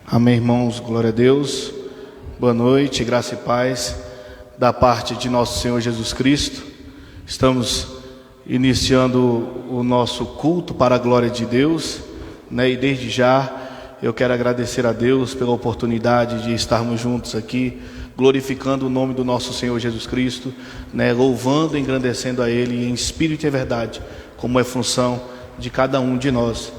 Amém, irmãos, glória a Deus. Boa noite, graça e paz da parte de nosso Senhor Jesus Cristo. Estamos iniciando o nosso culto para a glória de Deus, E desde já eu quero agradecer a Deus pela oportunidade de estarmos juntos aqui, glorificando o nome do nosso Senhor Jesus Cristo, Louvando e engrandecendo a Ele em espírito e verdade, como é função de cada um de nós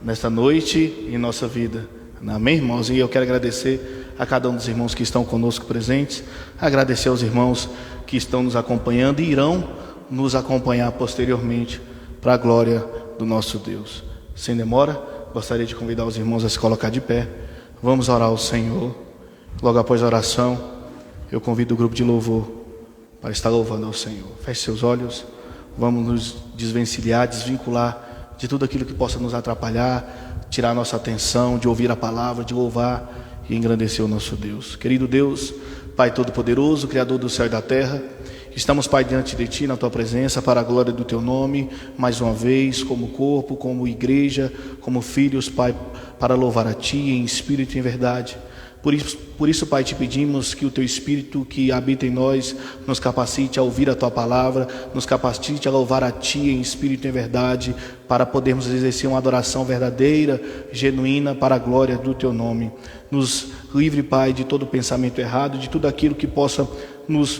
nesta noite e em nossa vida. Amém, irmãos? E eu quero agradecer a cada um dos irmãos que estão conosco presentes, agradecer aos irmãos que estão nos acompanhando e irão nos acompanhar posteriormente para a glória do nosso Deus. Sem demora, gostaria de convidar os irmãos a se colocar de pé. Vamos orar ao Senhor. Logo após a oração, eu convido o grupo de louvor para estar louvando ao Senhor. Feche seus olhos. Vamos nos desvencilhar, desvincular de tudo aquilo que possa nos atrapalhar, tirar nossa atenção de ouvir a palavra, de louvar e engrandecer o nosso Deus. Querido Deus, Pai Todo-Poderoso, Criador do céu e da terra, estamos, Pai, diante de Ti, na Tua presença, para a glória do Teu nome, mais uma vez, como corpo, como igreja, como filhos, Pai, para louvar a Ti em espírito e em verdade. Por isso, Pai, te pedimos que o Teu Espírito que habita em nós nos capacite a ouvir a Tua palavra, nos capacite a louvar a Ti em espírito e em verdade, para podermos exercer uma adoração verdadeira, genuína, para a glória do Teu nome. Nos livre, Pai, de todo pensamento errado, de tudo aquilo que possa nos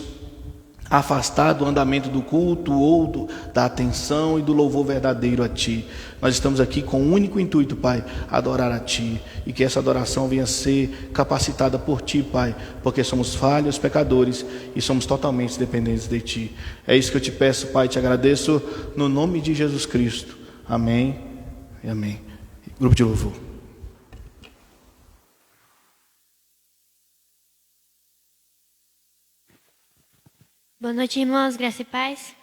afastar do andamento do culto ou da atenção e do louvor verdadeiro a Ti. Nós estamos aqui com um único intuito, Pai, adorar a Ti, e que essa adoração venha ser capacitada por Ti, Pai, porque somos falhos, pecadores e somos totalmente dependentes de Ti. É isso que eu te peço, Pai, te agradeço no nome de Jesus Cristo. Amém e amém. Grupo de louvor. Boa noite, irmãos, graça e paz.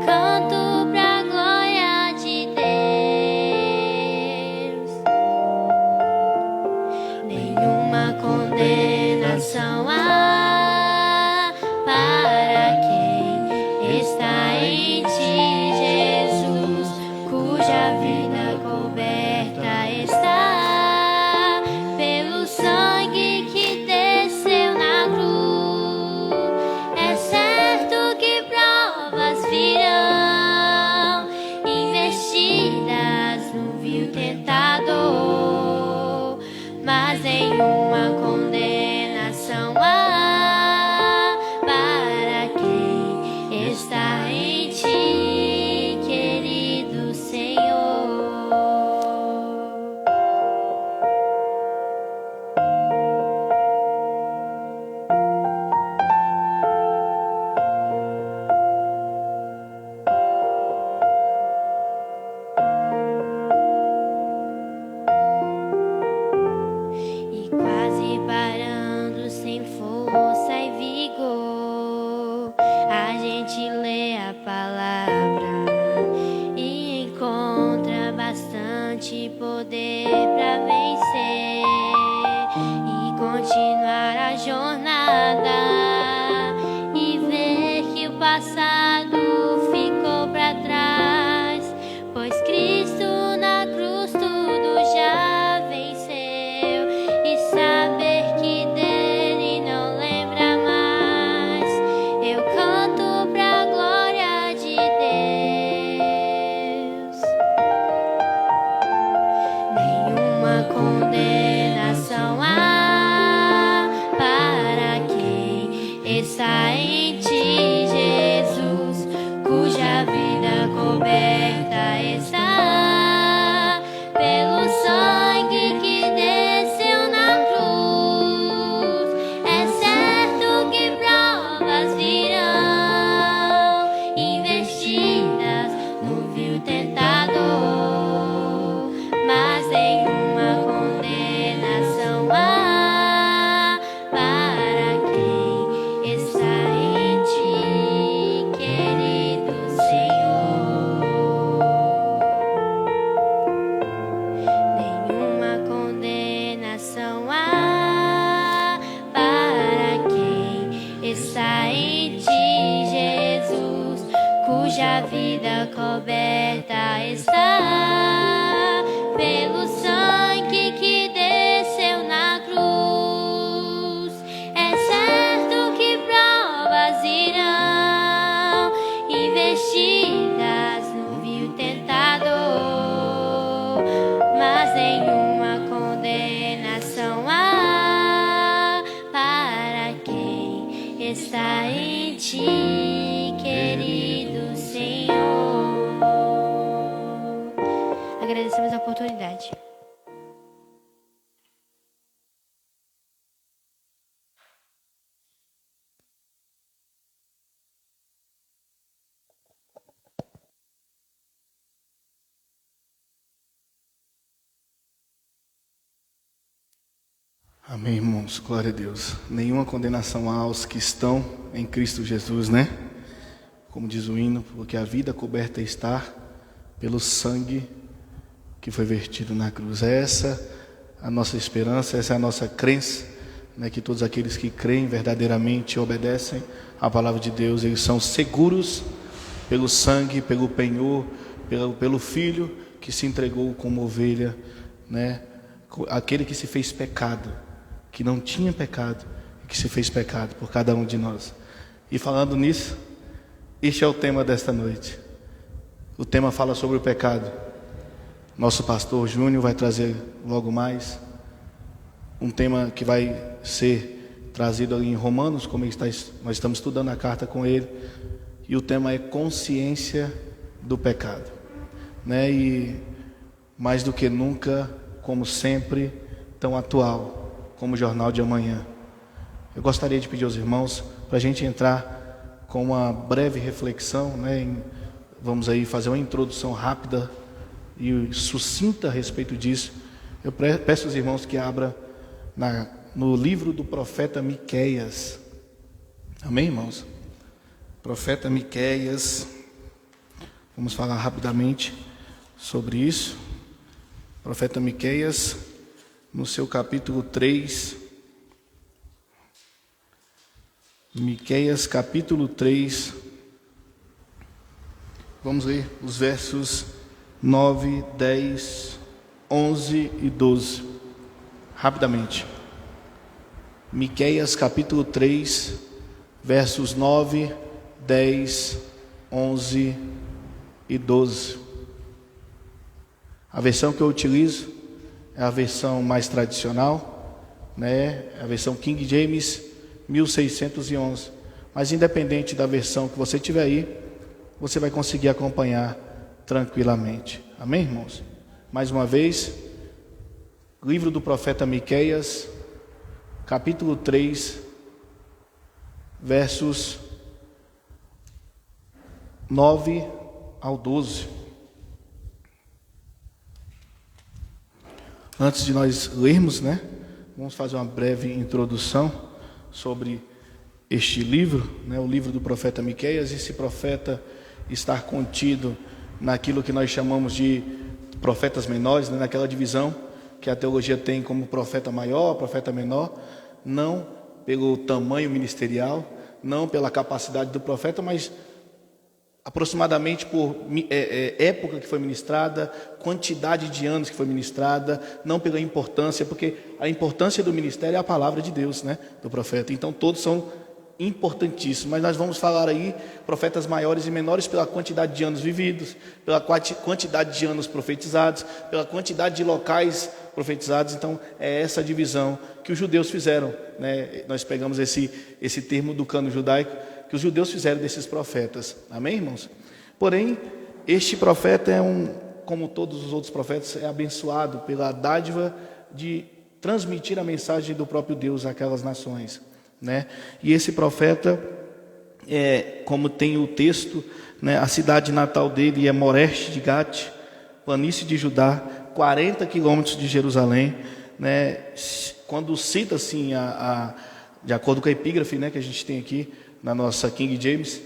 Canto pra glória. está em ti, Jesus, cuja vida coberta está pelo sangue que desceu na cruz. É certo que provas virão, investidas no vil tentador, mas nenhuma condenação há para quem está em ti, querido Senhor. Nenhuma condenação há para quem está em ti, Jesus, cuja vida coberta está pelo sangue que desceu na cruz. É certo que provas irão, investidas no vil tentador, mas nenhuma condenação há para quem está em ti, querido Senhor. Agradecemos a oportunidade. Amém, irmãos. Glória a Deus. Nenhuma condenação há aos que estão em Cristo Jesus, né? Como diz o hino, porque a vida coberta está pelo sangue que foi vertido na cruz. Essa é a nossa esperança, essa é a nossa crença, né? Que todos aqueles que creem verdadeiramente e obedecem à palavra de Deus, eles são seguros pelo sangue, pelo penhor, pelo Filho que se entregou como ovelha, né? Aquele que se fez pecado, que não tinha pecado, que se fez pecado por cada um de nós. E falando nisso, este é o tema desta noite. O tema fala sobre o pecado. Nosso pastor Júnior vai trazer logo mais um tema que vai ser trazido ali em Romanos, como nós estamos estudando a carta com ele. E o tema é consciência do pecado, né? E mais do que nunca, como sempre, tão atual como o jornal de amanhã. Eu gostaria de pedir aos irmãos para a gente entrar com uma breve reflexão, né? Vamos aí fazer uma introdução rápida e sucinta a respeito disso. Eu peço aos irmãos que abram no livro do profeta Miqueias. Amém, irmãos? Profeta Miqueias. Vamos falar rapidamente sobre isso. Profeta Miqueias, no seu capítulo 3. Miqueias, capítulo 3. Vamos ler os versos 9, 10, 11 e 12. Rapidamente. Miqueias, capítulo 3, versos 9, 10, 11 e 12. A versão que eu utilizo é a versão mais tradicional, né? A versão King James 1611. Mas independente da versão que você tiver aí, você vai conseguir acompanhar tranquilamente. Amém, irmãos? Mais uma vez, livro do profeta Miqueias, capítulo 3, versos 9 ao 12. Antes de nós lermos, né, vamos fazer uma breve introdução sobre este livro, né, o livro do profeta Miqueias. Esse profeta está contido naquilo que nós chamamos de profetas menores, né, naquela divisão que a teologia tem como profeta maior, profeta menor, não pelo tamanho ministerial, não pela capacidade do profeta, mas aproximadamente por época que foi ministrada, quantidade de anos que foi ministrada, não pela importância, porque a importância do ministério é a palavra de Deus, né, do profeta. Então todos são importantíssimo, mas nós vamos falar aí profetas maiores e menores pela quantidade de anos vividos, pela quantidade de anos profetizados, pela quantidade de locais profetizados. Então é essa divisão que os judeus fizeram, né? Nós pegamos esse termo do cano judaico que os judeus fizeram desses profetas, amém, irmãos? Porém, este profeta como todos os outros profetas, é abençoado pela dádiva de transmitir a mensagem do próprio Deus àquelas nações, né? E esse profeta, como tem o texto, né, a cidade natal dele é Moreste de Gate, planície de Judá, 40 quilômetros de Jerusalém, né? Quando cita assim, de acordo com a epígrafe, né, que a gente tem aqui na nossa King James,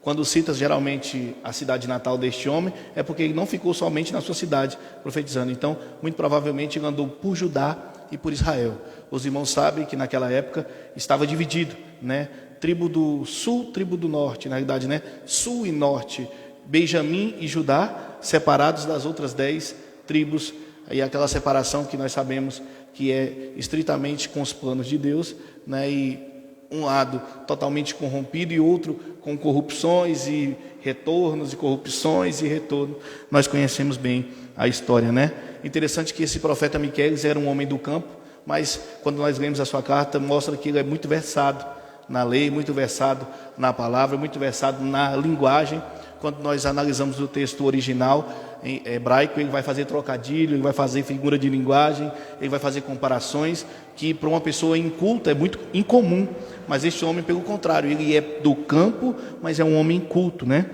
quando cita geralmente a cidade natal deste homem, é porque ele não ficou somente na sua cidade profetizando. Então, muito provavelmente ele andou por Judá e por Israel. Os irmãos sabem que naquela época estava dividido, né? Tribo do sul, tribo do norte, na realidade, né? Sul e norte, Benjamim e Judá, separados das outras 10 tribos. Aí aquela separação que nós sabemos que é estritamente com os planos de Deus, né? E um lado totalmente corrompido e outro com corrupções e retornos e corrupções e retorno. Nós conhecemos bem a história, né? Interessante que esse profeta Miqueias era um homem do campo, mas quando nós lemos a sua carta, mostra que ele é muito versado na lei, muito versado na palavra, muito versado na linguagem. Quando nós analisamos o texto original em hebraico, ele vai fazer trocadilho, ele vai fazer figura de linguagem, ele vai fazer comparações que para uma pessoa inculta é muito incomum. Mas este homem, pelo contrário, ele é do campo, mas é um homem culto, né?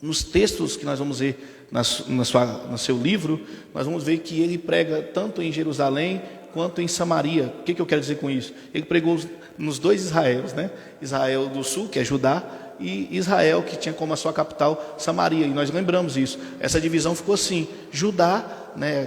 Nos textos que nós vamos ver no seu livro, nós vamos ver que ele prega tanto em Jerusalém quanto em Samaria. O que eu quero dizer com isso? Ele pregou nos dois Israéis, né? Israel do sul, que é Judá, e Israel, que tinha como a sua capital Samaria. E nós lembramos isso. Essa divisão ficou assim: Judá, né,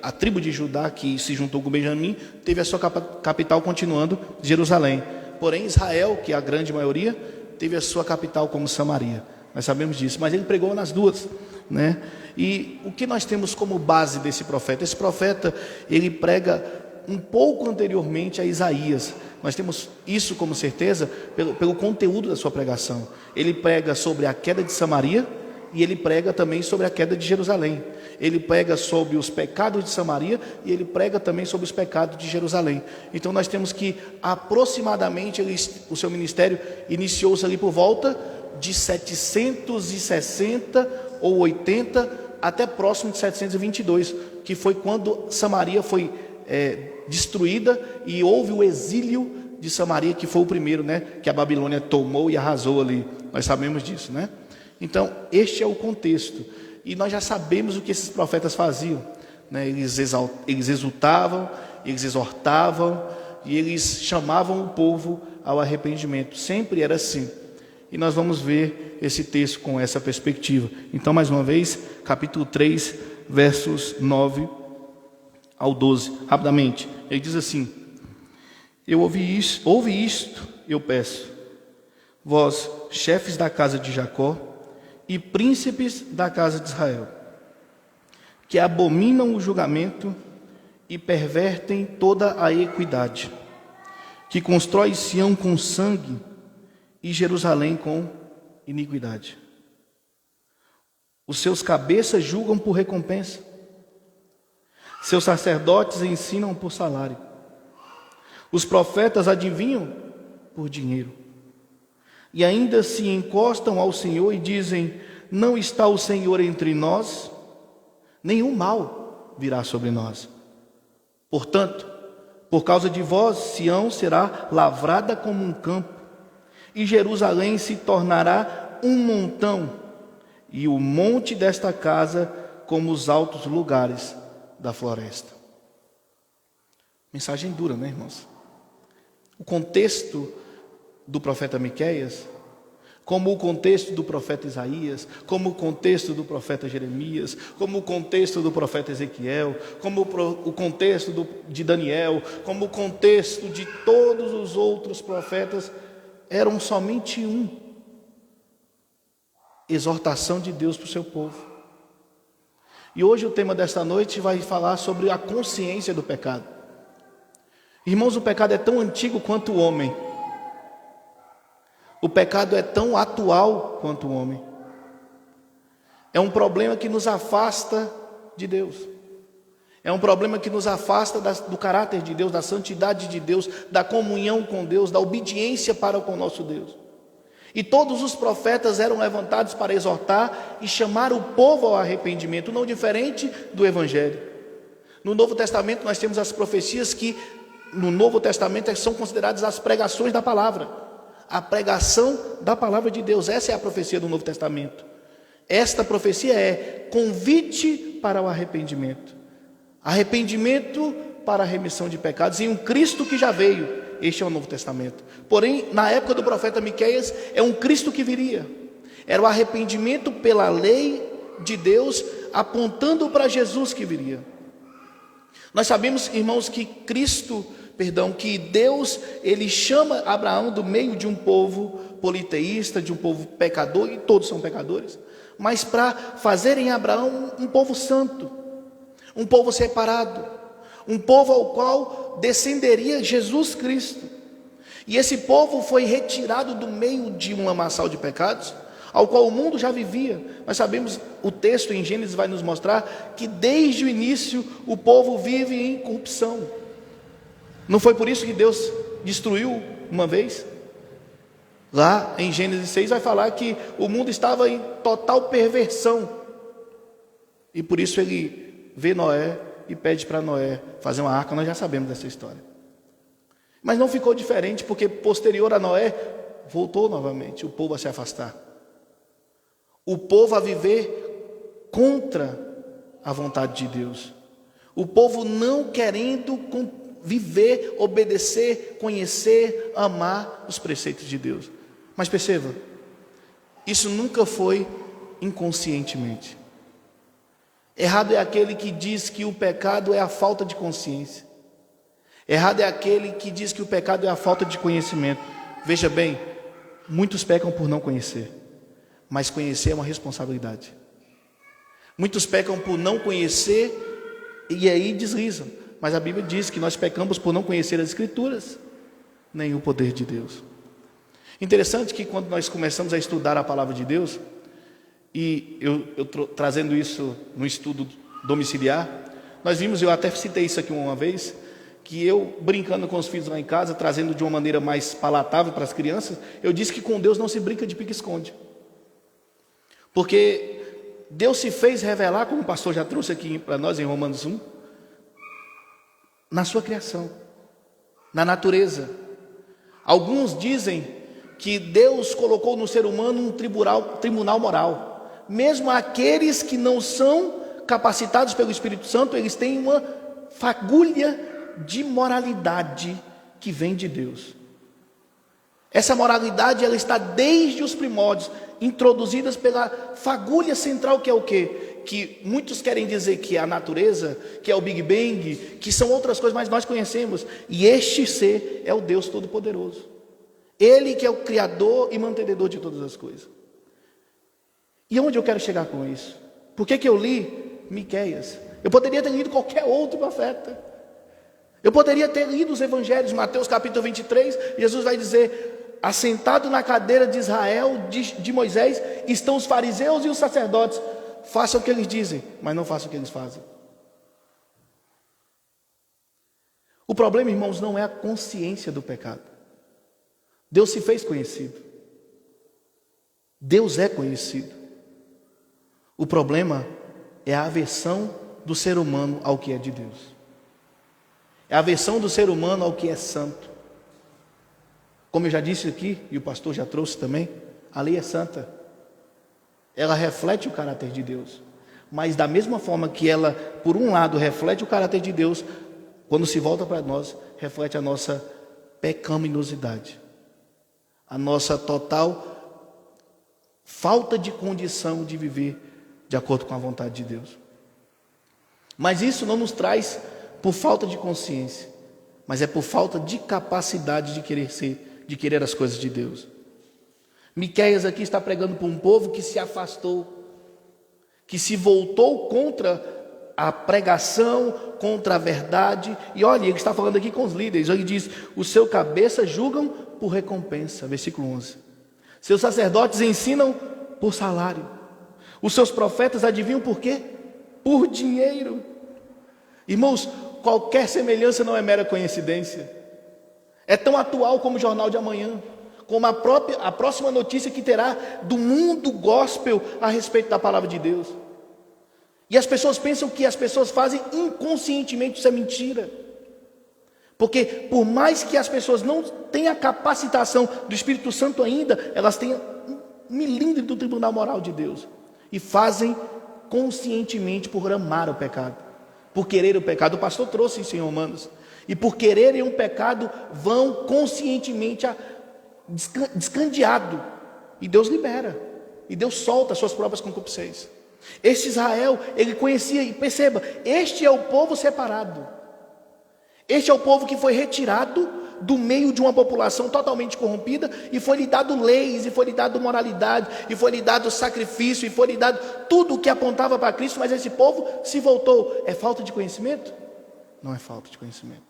a tribo de Judá que se juntou com Benjamim, teve a sua capital continuando Jerusalém. Porém, Israel, que é a grande maioria, teve a sua capital como Samaria. Nós sabemos disso, mas ele pregou nas duas, né? E o que nós temos como base desse profeta? Esse profeta, ele prega um pouco anteriormente a Isaías. Nós temos isso como certeza pelo conteúdo da sua pregação. Ele prega sobre a queda de Samaria e ele prega também sobre a queda de Jerusalém. Ele prega sobre os pecados de Samaria e ele prega também sobre os pecados de Jerusalém. Então nós temos que aproximadamente o seu ministério iniciou-se ali por volta de 760 ou 80 até próximo de 722, que foi quando Samaria foi destruída e houve o exílio de Samaria, que foi o primeiro, né, que a Babilônia tomou e arrasou ali. Nós sabemos disso, né? Então, este é o contexto. E nós já sabemos o que esses profetas faziam, né? Eles exultavam, eles exortavam e eles chamavam o povo ao arrependimento. Sempre era assim. E nós vamos ver esse texto com essa perspectiva. Então, mais uma vez, capítulo 3, versos 9 ao 12, rapidamente. Ele diz assim: ouve isto, eu peço, vós, chefes da casa de Jacó e príncipes da casa de Israel, que abominam o julgamento e pervertem toda a equidade, que constrói Sião com sangue e Jerusalém com iniquidade. Os seus cabeças julgam por recompensa, seus sacerdotes ensinam por salário, os profetas adivinham por dinheiro, e ainda se encostam ao Senhor e dizem: não está o Senhor entre nós, nenhum mal virá sobre nós. Portanto, por causa de vós, Sião será lavrada como um campo, e Jerusalém se tornará um montão, e o monte desta casa como os altos lugares da floresta. Mensagem dura, né, irmãos? O contexto do profeta Miqueias, como o contexto do profeta Isaías, como o contexto do profeta Jeremias, como o contexto do profeta Ezequiel, como o contexto de Daniel, como o contexto de todos os outros profetas, eram somente exortação de Deus para o seu povo. E hoje o tema desta noite vai falar sobre a consciência do pecado. Irmãos, o pecado é tão antigo quanto o homem. O pecado é tão atual quanto o homem. É um problema que nos afasta de Deus. É um problema que nos afasta do caráter de Deus, da santidade de Deus, da comunhão com Deus, da obediência para com o nosso Deus. E todos os profetas eram levantados para exortar e chamar o povo ao arrependimento, não diferente do Evangelho. No Novo Testamento nós temos as profecias que, no Novo Testamento, são consideradas as pregações da palavra. A pregação da palavra de Deus, essa é a profecia do Novo Testamento. Esta profecia é convite para o arrependimento. Arrependimento para a remissão de pecados em um Cristo que já veio. Este é o Novo Testamento. Porém, na época do profeta Miqueias, é um Cristo que viria. Era o arrependimento pela lei de Deus, apontando para Jesus que viria. Nós sabemos, irmãos, que que Deus, ele chama Abraão do meio de um povo politeísta, de um povo pecador, e todos são pecadores, mas para fazer em Abraão um povo santo, um povo separado, um povo ao qual descenderia Jesus Cristo. E esse povo foi retirado do meio de um lamaçal de pecados, ao qual o mundo já vivia. Nós sabemos, o texto em Gênesis vai nos mostrar que desde o início o povo vive em corrupção. Não foi por isso que Deus destruiu uma vez? Lá em Gênesis 6 vai falar que o mundo estava em total perversão. E por isso ele vê Noé e pede para Noé fazer uma arca. Nós já sabemos dessa história. Mas não ficou diferente, porque posterior a Noé, voltou novamente o povo a se afastar. O povo a viver contra a vontade de Deus. O povo não querendo viver, obedecer, conhecer, amar os preceitos de Deus. Mas perceba, isso nunca foi inconscientemente. Errado é aquele que diz que o pecado é a falta de consciência. Errado é aquele que diz que o pecado é a falta de conhecimento. Veja bem, muitos pecam por não conhecer, mas conhecer é uma responsabilidade. Muitos pecam por não conhecer e aí deslizam, mas a Bíblia diz que nós pecamos por não conhecer as Escrituras, nem o poder de Deus. Interessante que quando nós começamos a estudar a palavra de Deus, e eu trazendo isso no estudo domiciliar, nós vimos, eu até citei isso aqui uma vez, que eu brincando com os filhos lá em casa, trazendo de uma maneira mais palatável para as crianças, eu disse que com Deus não se brinca de pique-esconde. Porque Deus se fez revelar, como o pastor já trouxe aqui para nós em Romanos 1, na sua criação, na natureza. Alguns dizem que Deus colocou no ser humano um tribunal moral. Mesmo aqueles que não são capacitados pelo Espírito Santo, eles têm uma fagulha de moralidade que vem de Deus. Essa moralidade, ela está desde os primórdios, introduzidas pela fagulha central, que é o quê? Que muitos querem dizer que é a natureza, que é o Big Bang, que são outras coisas, mas nós conhecemos. E este ser é o Deus Todo-Poderoso. Ele que é o Criador e mantenedor de todas as coisas. E onde eu quero chegar com isso? Por que eu li Miqueias? Eu poderia ter lido qualquer outro profeta. Eu poderia ter lido os evangelhos. Mateus capítulo 23, Jesus vai dizer: assentado na cadeira de Israel, de Moisés, estão os fariseus e os sacerdotes. Façam o que eles dizem, mas não façam o que eles fazem. O problema, irmãos, não é a consciência do pecado. Deus se fez conhecido. Deus é conhecido. O problema é a aversão do ser humano ao que é de Deus. É a aversão do ser humano ao que é santo. Como eu já disse aqui, e o pastor já trouxe também, a lei é santa. Ela reflete o caráter de Deus. Mas da mesma forma que ela, por um lado, reflete o caráter de Deus, quando se volta para nós, reflete a nossa pecaminosidade. A nossa total falta de condição de viver de acordo com a vontade de Deus. Mas isso não nos traz por falta de consciência, mas é por falta de capacidade de querer as coisas de Deus. Miqueias aqui está pregando para um povo que se afastou, que se voltou contra a pregação, contra a verdade. E olha, ele está falando aqui com os líderes. Ele diz: o seu cabeça julgam por recompensa. Versículo 11. Seus sacerdotes ensinam por salário. Os seus profetas adivinham por quê? Por dinheiro. Irmãos, qualquer semelhança não é mera coincidência. É tão atual como o Jornal de Amanhã, como a próxima notícia que terá do mundo gospel a respeito da palavra de Deus. E as pessoas pensam que as pessoas fazem inconscientemente, isso é mentira. Porque por mais que as pessoas não tenham a capacitação do Espírito Santo ainda, elas têm um milímetro do tribunal moral de Deus. E fazem conscientemente por amar o pecado, por querer o pecado. O pastor trouxe isso em Romanos. E por quererem um pecado, vão conscientemente descandeado. E Deus libera. E Deus solta as suas próprias concupiscências. Este Israel, ele conhecia, e perceba, este é o povo separado. Este é o povo que foi retirado do meio de uma população totalmente corrompida, e foi lhe dado leis, e foi lhe dado moralidade, e foi lhe dado sacrifício, e foi lhe dado tudo o que apontava para Cristo. Mas esse povo se voltou. É falta de conhecimento? Não é falta de conhecimento.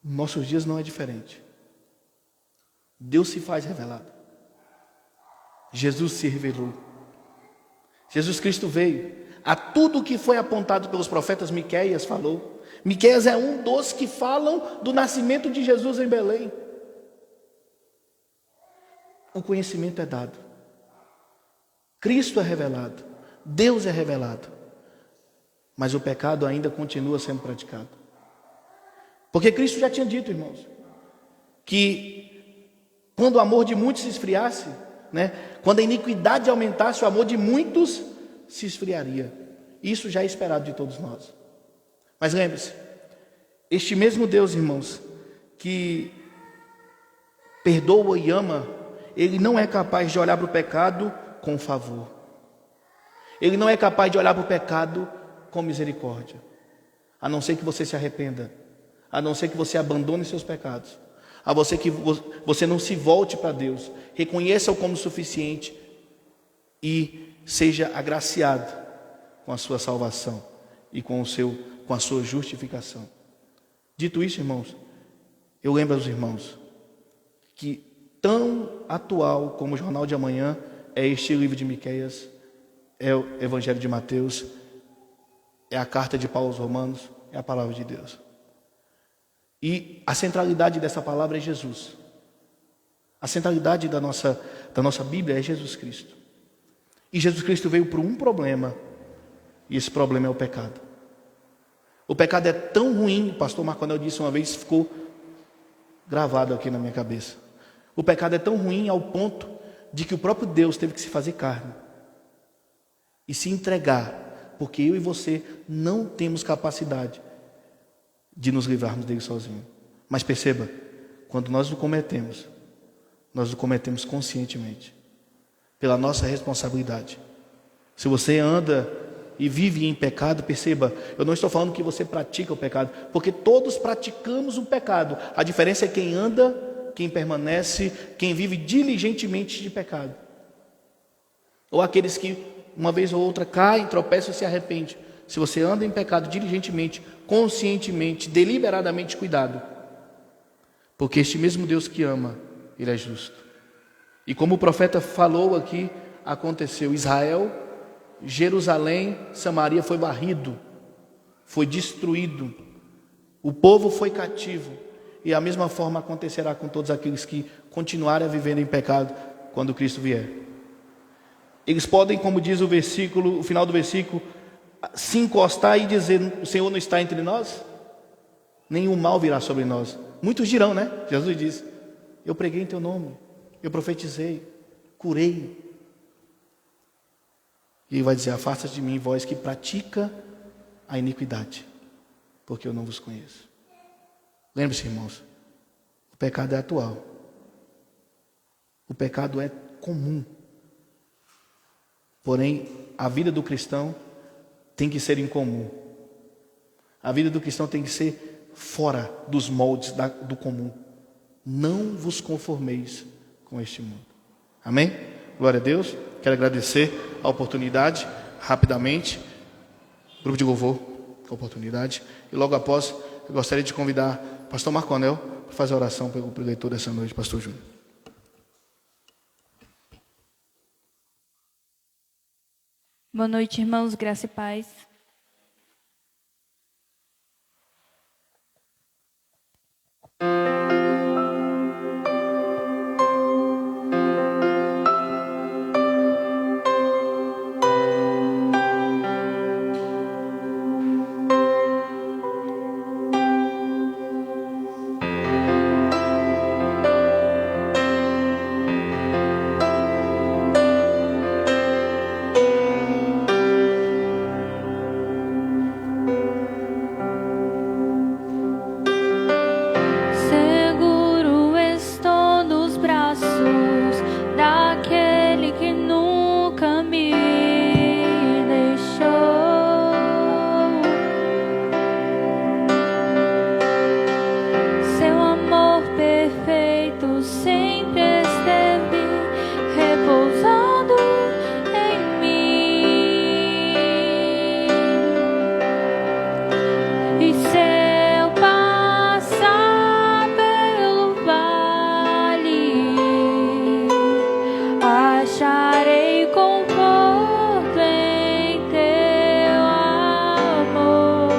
Nossos dias não é diferente. Deus se faz revelado. Jesus se revelou. Jesus Cristo veio. A tudo o que foi apontado pelos profetas, Miqueias falou. Miqueias é um dos que falam do nascimento de Jesus em Belém. O conhecimento é dado. Cristo é revelado. Deus é revelado. Mas o pecado ainda continua sendo praticado. Porque Cristo já tinha dito, irmãos, que quando o amor de muitos se esfriasse, quando a iniquidade aumentasse, o amor de muitos se esfriaria. Isso já é esperado de todos nós. Mas lembre-se, este mesmo Deus, irmãos, que perdoa e ama, Ele não é capaz de olhar para o pecado com favor. Ele não é capaz de olhar para o pecado com misericórdia. A não ser que você se arrependa. A não ser que você abandone seus pecados. A você que você não se volte para Deus. Reconheça-o como suficiente e seja agraciado com a sua salvação e com a sua justificação. Dito isso, irmãos, eu lembro aos irmãos que tão atual como o Jornal de Amanhã é este livro de Miqueias, é o Evangelho de Mateus, é a carta de Paulo aos Romanos, é a palavra de Deus. E a centralidade dessa palavra é Jesus. A centralidade da nossa Bíblia é Jesus Cristo. E Jesus Cristo veio por um problema, e esse problema é o pecado. O pecado é tão ruim, o pastor Marconel disse uma vez, ficou gravado aqui na minha cabeça. O pecado é tão ruim ao ponto de que o próprio Deus teve que se fazer carne e se entregar, porque eu e você não temos capacidade de nos livrarmos dele sozinho. Mas perceba, quando nós o cometemos conscientemente, pela nossa responsabilidade. Se você anda e vive em pecado, perceba, eu não estou falando que você pratica o pecado, porque todos praticamos o pecado. A diferença é quem anda, quem permanece, quem vive diligentemente de pecado. Ou aqueles que uma vez ou outra caem, tropeçam e se arrependem. Se você anda em pecado diligentemente, conscientemente, deliberadamente, cuidado. Porque este mesmo Deus que ama, Ele é justo. E como o profeta falou aqui, aconteceu. Israel, Jerusalém, Samaria foi varrido, foi destruído. O povo foi cativo. E a mesma forma acontecerá com todos aqueles que continuarem a viver em pecado quando Cristo vier. Eles podem, como diz o final do versículo, se encostar e dizer: o Senhor não está entre nós? Nenhum mal virá sobre nós. Muitos dirão, Jesus diz: eu preguei em teu nome, eu profetizei, curei. E ele vai dizer: afasta de mim, vós que pratica a iniquidade, porque eu não vos conheço. Lembre-se, irmãos, o pecado é atual. O pecado é comum. Porém, a vida do cristão tem que ser incomum. A vida do cristão tem que ser fora dos moldes do comum. Não vos conformeis com este mundo. Amém? Glória a Deus. Quero agradecer a oportunidade, rapidamente. Grupo de louvor, a oportunidade. E logo após, eu gostaria de convidar o pastor Marconel para fazer a oração pelo leitor dessa noite, pastor Júnior. Boa noite, irmãos, graça e paz. Seguro estou nos braços daquele que nunca me deixou. Seu amor perfeito sempre esteve repousado em mim. E se eu passar pelo vale, acharei conforto em teu amor,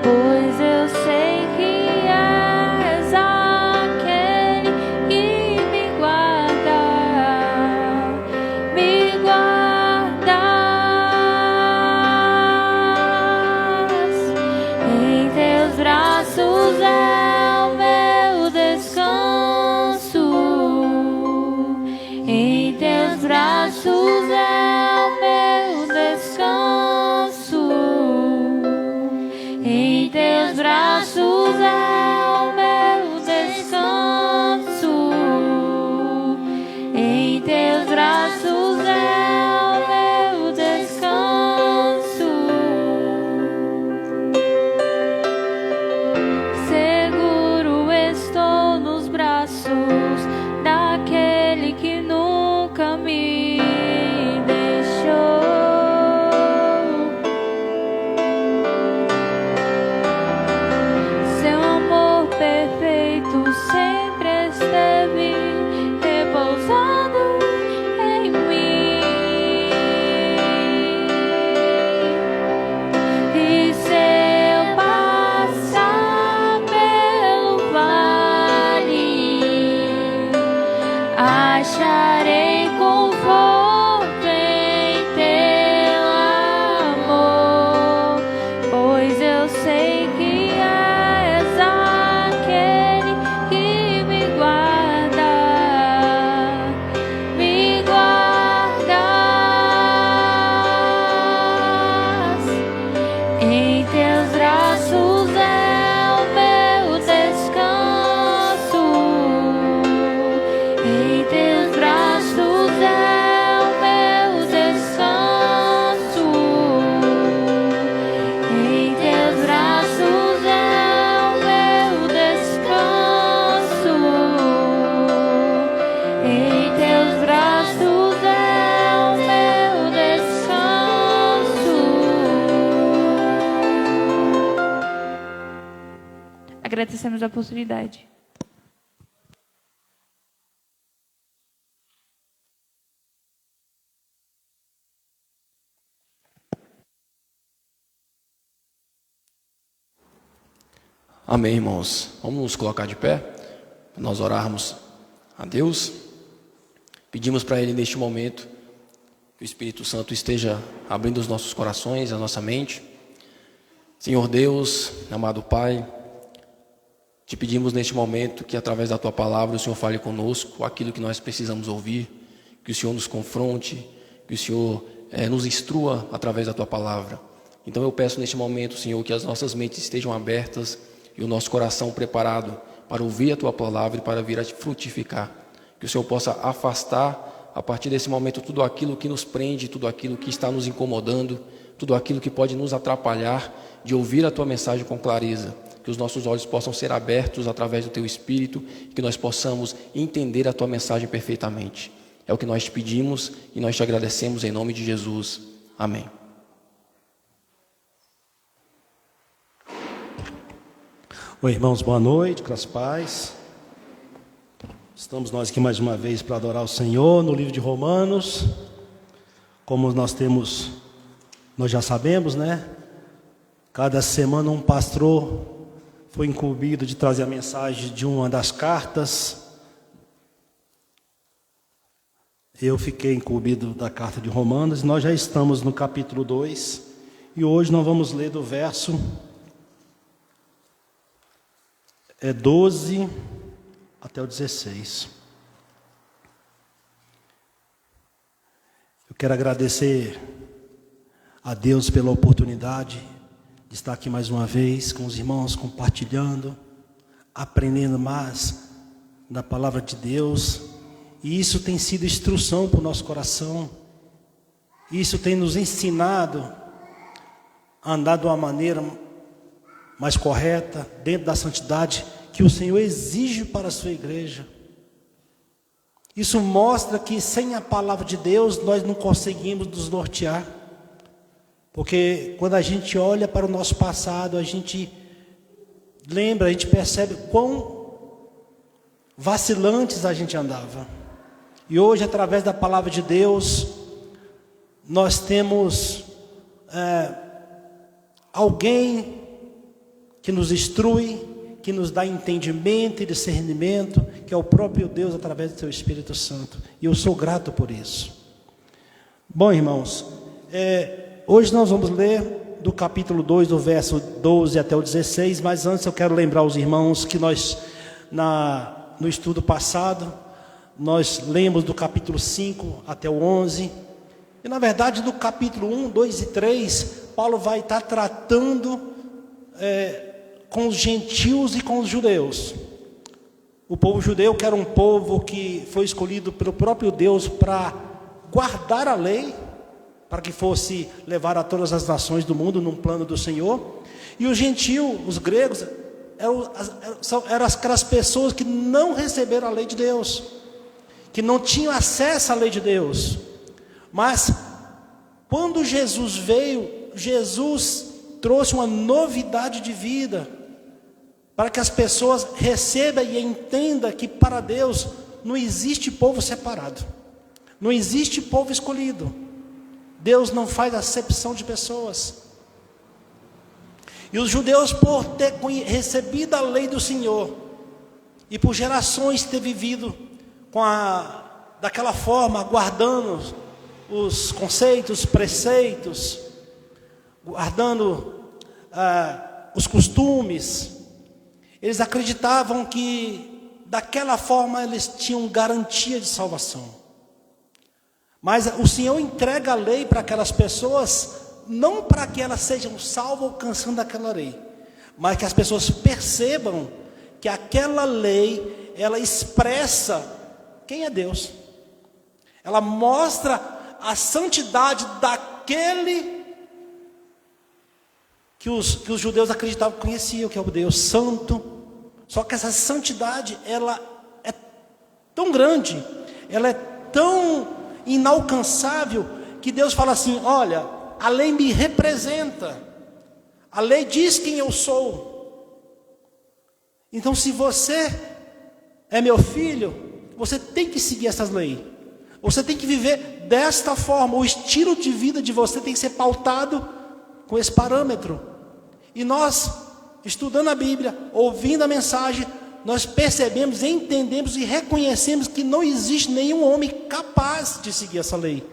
pois eu sei que és aquele que me guardas. Em teus braços é o meu descanso. Em teus braços é o meu descanso. Em teus braços é o meu descanso. Em teus braços é o meu descanso. Seguro estou nos braços daquele que nunca me deixou. Seu amor perfeito sempre esteve repousado em mim. E se eu passar pelo vale, acharei conforto em teu amor, pois eu sei que és aquele que me guarda. Me guardas. Em teus braços é o meu descanso. Em teus braços é o meu descanso. Em teus braços é o meu descanso. Em teus braços é o meu descanso. Agradecemos a oportunidade. Amém, irmãos. Vamos nos colocar de pé, para nós orarmos a Deus. Pedimos para Ele neste momento que o Espírito Santo esteja abrindo os nossos corações, a nossa mente. Senhor Deus, amado Pai, te pedimos neste momento que através da Tua palavra o Senhor fale conosco aquilo que nós precisamos ouvir, que o Senhor nos confronte, que o Senhor nos instrua através da Tua palavra. Então eu peço neste momento, Senhor, que as nossas mentes estejam abertas e o nosso coração preparado para ouvir a Tua palavra e para vir a frutificar. Que o Senhor possa afastar a partir desse momento tudo aquilo que nos prende, tudo aquilo que está nos incomodando, tudo aquilo que pode nos atrapalhar de ouvir a Tua mensagem com clareza. Que os nossos olhos possam ser abertos através do Teu Espírito e que nós possamos entender a Tua mensagem perfeitamente. É o que nós te pedimos e nós te agradecemos em nome de Jesus. Amém. Oi, irmãos, boa noite, graças a paz. Estamos nós aqui mais uma vez para adorar o Senhor no livro de Romanos. Como nós já sabemos, né? Cada semana um pastor foi incumbido de trazer a mensagem de uma das cartas. Eu fiquei incumbido da carta de Romanos. Nós já estamos no capítulo 2. E hoje nós vamos ler do verso 12 até o 16. Eu quero agradecer a Deus pela oportunidade de estar aqui mais uma vez com os irmãos, compartilhando, aprendendo mais da palavra de Deus. E isso tem sido instrução para o nosso coração. Isso tem nos ensinado a andar de uma maneira mais correta, dentro da santidade que o Senhor exige para a sua igreja. Isso mostra que sem a palavra de Deus nós não conseguimos nos nortear. Porque quando a gente olha para o nosso passado, a gente lembra, a gente percebe quão vacilantes a gente andava. E hoje, através da palavra de Deus, nós temos alguém que nos instrui, que nos dá entendimento e discernimento, que é o próprio Deus através do seu Espírito Santo. E eu sou grato por isso. Bom, irmãos, hoje nós vamos ler do capítulo 2, do verso 12 até o 16, mas antes eu quero lembrar os irmãos que nós, no estudo passado, nós lemos do capítulo 5 até o 11, e na verdade do capítulo 1, 2 e 3, Paulo vai estar tratando com os gentios e com os judeus. O povo judeu, que era um povo que foi escolhido pelo próprio Deus para guardar a lei, para que fosse levar a todas as nações do mundo num plano do Senhor. E os gentios, os gregos, eram aquelas pessoas que não receberam a lei de Deus, que não tinham acesso à lei de Deus. Mas quando Jesus veio, Jesus trouxe uma novidade de vida, para que as pessoas recebam e entendam que para Deus não existe povo separado, não existe povo escolhido. Deus não faz acepção de pessoas. E os judeus, por ter recebido a lei do Senhor, e por gerações ter vivido daquela forma, guardando os conceitos, os preceitos, guardando os costumes, eles acreditavam que daquela forma eles tinham garantia de salvação. Mas o Senhor entrega a lei para aquelas pessoas, não para que elas sejam salvas alcançando aquela lei, mas que as pessoas percebam que aquela lei, ela expressa quem é Deus. Ela mostra a santidade daquele que os judeus acreditavam que conheciam, que é o Deus Santo. Só que essa santidade, ela é tão grande, ela é tão inalcançável, que Deus fala assim: olha, a lei me representa, a lei diz quem eu sou. Então, se você é meu filho, você tem que seguir essas leis, você tem que viver desta forma, o estilo de vida de você tem que ser pautado com esse parâmetro. E nós, estudando a Bíblia, ouvindo a mensagem, nós percebemos, entendemos e reconhecemos que não existe nenhum homem capaz de seguir essa lei.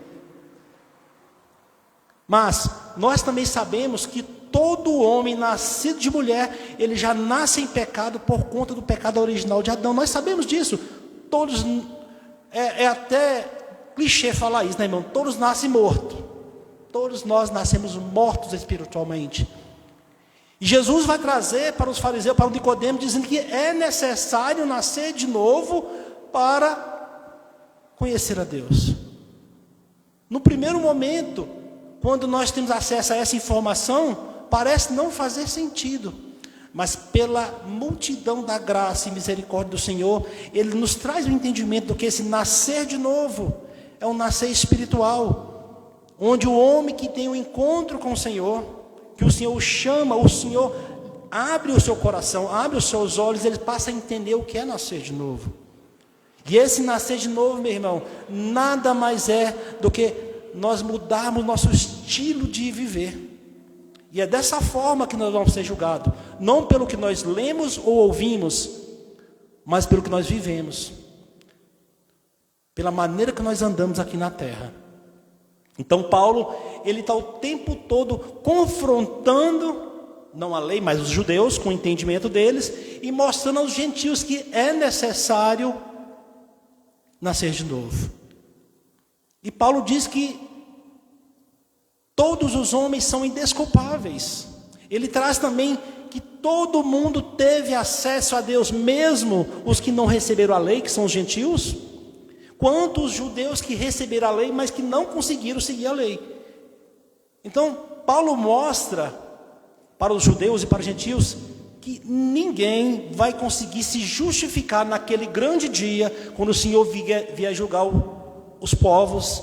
Mas nós também sabemos que todo homem nascido de mulher, ele já nasce em pecado por conta do pecado original de Adão. Nós sabemos disso. Todos, é até clichê falar isso, né, irmão? Todos nascem mortos. Todos nós nascemos mortos espiritualmente. E Jesus vai trazer para os fariseus, para o Nicodemo, dizendo que é necessário nascer de novo para conhecer a Deus. No primeiro momento, quando nós temos acesso a essa informação, parece não fazer sentido. Mas pela multidão da graça e misericórdia do Senhor, Ele nos traz o entendimento do que esse nascer de novo é um nascer espiritual, onde o homem que tem um encontro com o Senhor, que o Senhor o chama, o Senhor abre o seu coração, abre os seus olhos, ele passa a entender o que é nascer de novo. E esse nascer de novo, meu irmão, nada mais é do que nós mudarmos nosso estilo de viver. E é dessa forma que nós vamos ser julgados, não pelo que nós lemos ou ouvimos, mas pelo que nós vivemos, pela maneira que nós andamos aqui na terra. Então Paulo, ele está o tempo todo confrontando, não a lei, mas os judeus, com o entendimento deles, e mostrando aos gentios que é necessário nascer de novo. E Paulo diz que todos os homens são indesculpáveis. Ele traz também que todo mundo teve acesso a Deus, mesmo os que não receberam a lei, que são os gentios, quanto os judeus que receberam a lei, mas que não conseguiram seguir a lei. Então, Paulo mostra para os judeus e para os gentios que ninguém vai conseguir se justificar naquele grande dia, quando o Senhor vier julgar os povos,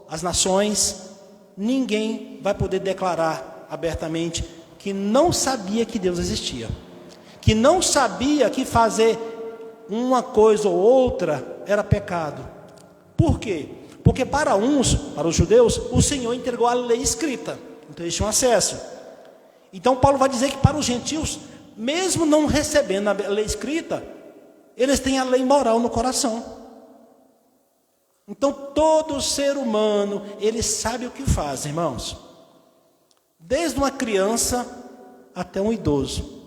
as nações. Ninguém vai poder declarar abertamente que não sabia que Deus existia, que não sabia que fazer uma coisa ou outra era pecado. Por quê? Porque para uns, para os judeus, o Senhor entregou a lei escrita, então eles tinham acesso. Então Paulo vai dizer que para os gentios, mesmo não recebendo a lei escrita, eles têm a lei moral no coração. Então todo ser humano, ele sabe o que faz, irmãos. Desde uma criança até um idoso,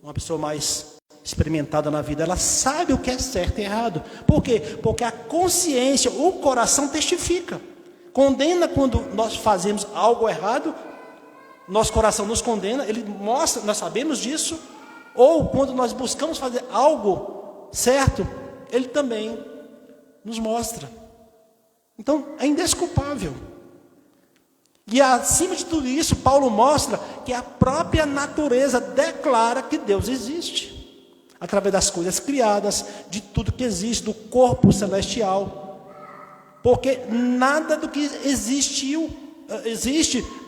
uma pessoa mais experimentada na vida, ela sabe o que é certo e errado. Por quê? Porque a consciência, o coração testifica. Condena quando nós fazemos algo errado, nosso coração nos condena, ele mostra, nós sabemos disso. Ou quando nós buscamos fazer algo certo, ele também nos mostra. Então, é indesculpável. E acima de tudo isso, Paulo mostra que a própria natureza declara que Deus existe. Através das coisas criadas, de tudo que existe, do corpo celestial. Porque nada do que existe,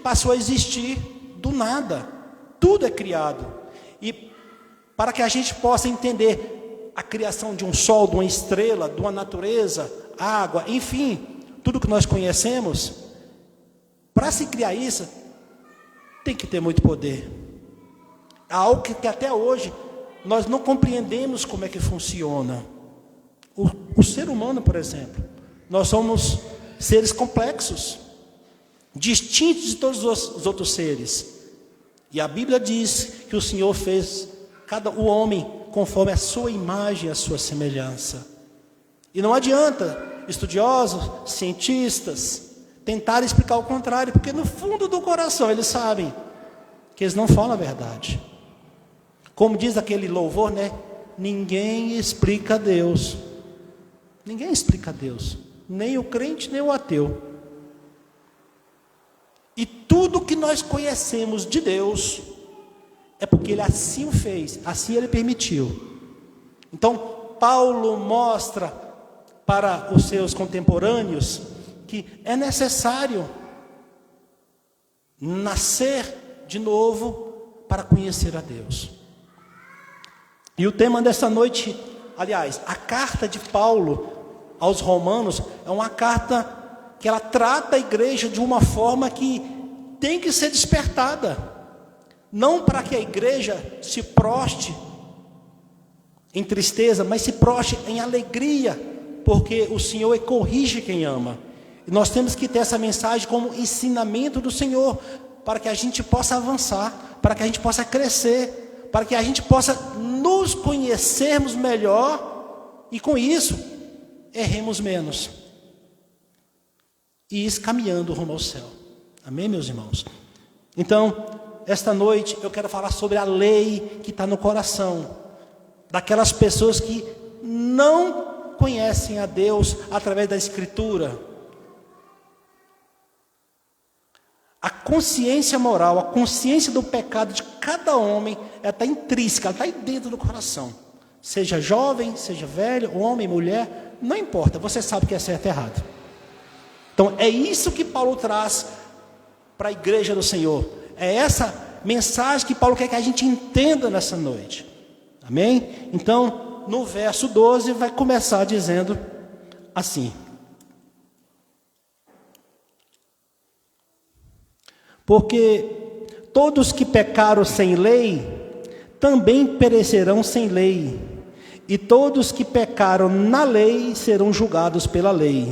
passou a existir do nada. Tudo é criado. E para que a gente possa entender a criação de um sol, de uma estrela, de uma natureza, água, enfim, tudo que nós conhecemos, para se criar isso, tem que ter muito poder. Há algo que até hoje nós não compreendemos como é que funciona. O ser humano, por exemplo, nós somos seres complexos, distintos de todos os outros seres. E a Bíblia diz que o Senhor fez o homem conforme a sua imagem e a sua semelhança. E não adianta estudiosos, cientistas, tentarem explicar o contrário, porque no fundo do coração eles sabem que eles não falam a verdade. Como diz aquele louvor, né? Ninguém explica Deus. Ninguém explica Deus, nem o crente, nem o ateu. E tudo que nós conhecemos de Deus é porque Ele assim o fez, assim Ele permitiu. Então, Paulo mostra para os seus contemporâneos que é necessário nascer de novo para conhecer a Deus. E o tema dessa noite, aliás, a carta de Paulo aos Romanos é uma carta que ela trata a igreja de uma forma que tem que ser despertada, não para que a igreja se proste em tristeza, mas se proste em alegria, porque o Senhor corrige quem ama. E nós temos que ter essa mensagem como ensinamento do Senhor, para que a gente possa avançar, para que a gente possa crescer, para que a gente possa nos conhecermos melhor, e com isso, erremos menos, e ir caminhando rumo ao céu. Amém, meus irmãos? Então, esta noite eu quero falar sobre a lei que está no coração daquelas pessoas que não conhecem a Deus através da Escritura. A consciência moral, a consciência do pecado de cada homem, ela está intrínseca, ela está aí dentro do coração. Seja jovem, seja velho, homem, mulher, não importa, você sabe o que é certo e errado. Então é isso que Paulo traz para a igreja do Senhor. É essa mensagem que Paulo quer que a gente entenda nessa noite. Amém? Então, no verso 12 vai começar dizendo assim: Porque todos que pecaram sem lei, também perecerão sem lei. E todos que pecaram na lei, serão julgados pela lei.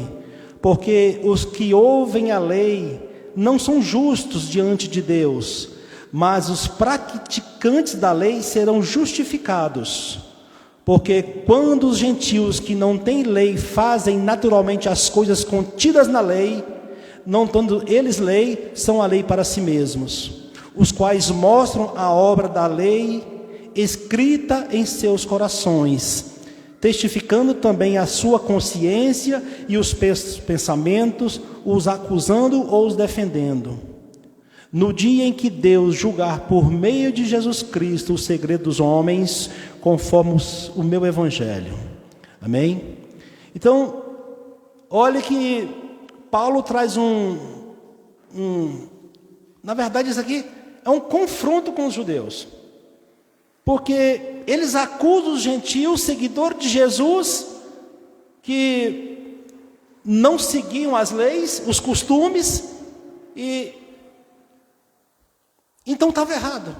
Porque os que ouvem a lei, não são justos diante de Deus, mas os praticantes da lei serão justificados. Porque quando os gentios que não têm lei fazem naturalmente as coisas contidas na lei, não tendo eles lei, são a lei para si mesmos, os quais mostram a obra da lei escrita em seus corações, testificando também a sua consciência e os pensamentos, os acusando ou os defendendo. No dia em que Deus julgar por meio de Jesus Cristo o segredo dos homens, conforme o meu evangelho. Amém? Então, olha que Paulo traz na verdade isso aqui é um confronto com os judeus. Porque eles acusam os gentios, seguidores de Jesus, que não seguiam as leis, os costumes, e então estava errado.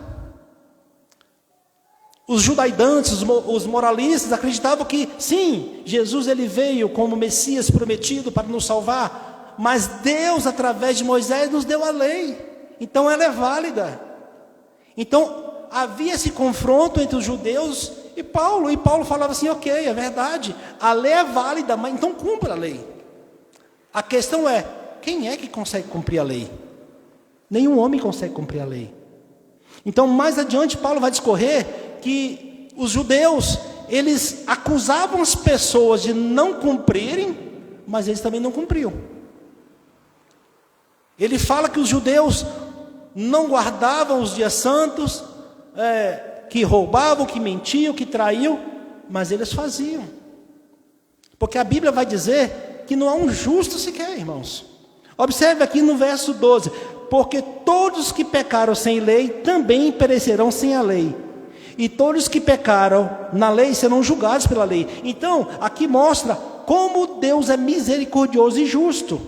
Os judaidantes, os moralistas acreditavam que sim, Jesus ele veio como Messias prometido para nos salvar, mas Deus através de Moisés nos deu a lei, então ela é válida. Então havia esse confronto entre os judeus e Paulo falava assim, ok, é verdade, a lei é válida, mas então cumpra a lei. A questão é, quem é que consegue cumprir a lei? Nenhum homem consegue cumprir a lei. Então mais adiante Paulo vai discorrer que os judeus, eles acusavam as pessoas de não cumprirem, mas eles também não cumpriam. Ele fala que os judeus não guardavam os dias santos, que roubavam, que mentiam, que traíam, mas eles faziam. Porque a Bíblia vai dizer que não há um justo sequer, irmãos. Observe aqui no verso 12: porque todos que pecaram sem lei, também perecerão sem a lei. E todos que pecaram na lei serão julgados pela lei. Então, aqui mostra como Deus é misericordioso e justo.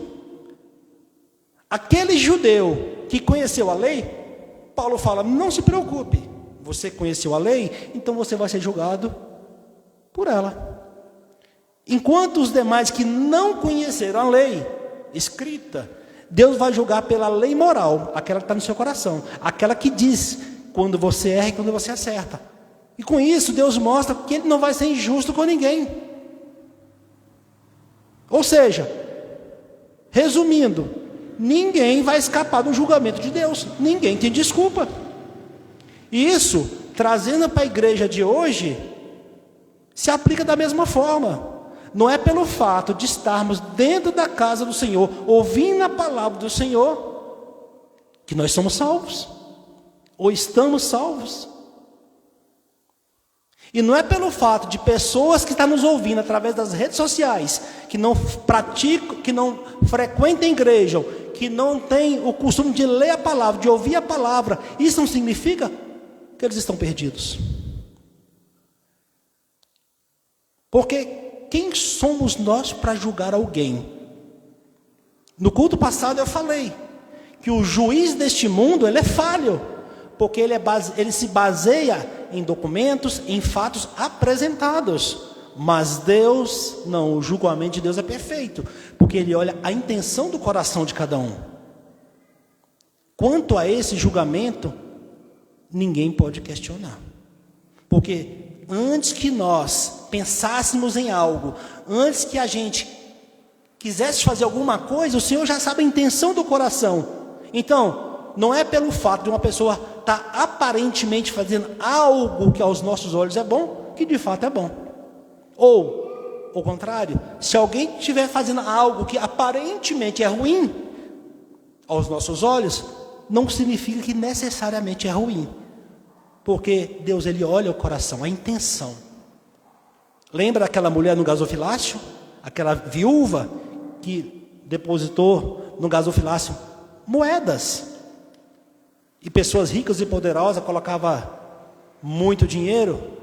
Aquele judeu que conheceu a lei, Paulo fala, não se preocupe, você conheceu a lei, então você vai ser julgado por ela. Enquanto os demais que não conheceram a lei escrita, Deus vai julgar pela lei moral, aquela que está no seu coração, aquela que diz quando você erra e quando você acerta. E com isso Deus mostra que Ele não vai ser injusto com ninguém. Ou seja, resumindo, ninguém vai escapar do julgamento de Deus, ninguém tem desculpa. E isso, trazendo para a igreja de hoje, se aplica da mesma forma. Não é pelo fato de estarmos dentro da casa do Senhor, ouvindo a palavra do Senhor, que nós somos salvos, ou estamos salvos. E não é pelo fato de pessoas que estão nos ouvindo através das redes sociais, que não praticam, que não frequentam a igreja, que não têm o costume de ler a palavra, de ouvir a palavra, isso não significa que eles estão perdidos. Porque quem somos nós para julgar alguém? No culto passado eu falei que o juiz deste mundo ele é falho, porque ele se baseia em documentos, em fatos apresentados. Mas Deus, não, o julgamento de Deus é perfeito, porque Ele olha a intenção do coração de cada um. Quanto a esse julgamento, ninguém pode questionar. Porque antes que nós pensássemos em algo, antes que a gente quisesse fazer alguma coisa, o Senhor já sabe a intenção do coração. Então, não é pelo fato de uma pessoa estar aparentemente fazendo algo que aos nossos olhos é bom, que de fato é bom. Ou, ao contrário, se alguém estiver fazendo algo que aparentemente é ruim aos nossos olhos, não significa que necessariamente é ruim. Porque Deus ele olha o coração, a intenção. Lembra aquela mulher no gasofilácio? Aquela viúva que depositou no gasofilácio moedas. E pessoas ricas e poderosas colocavam muito dinheiro.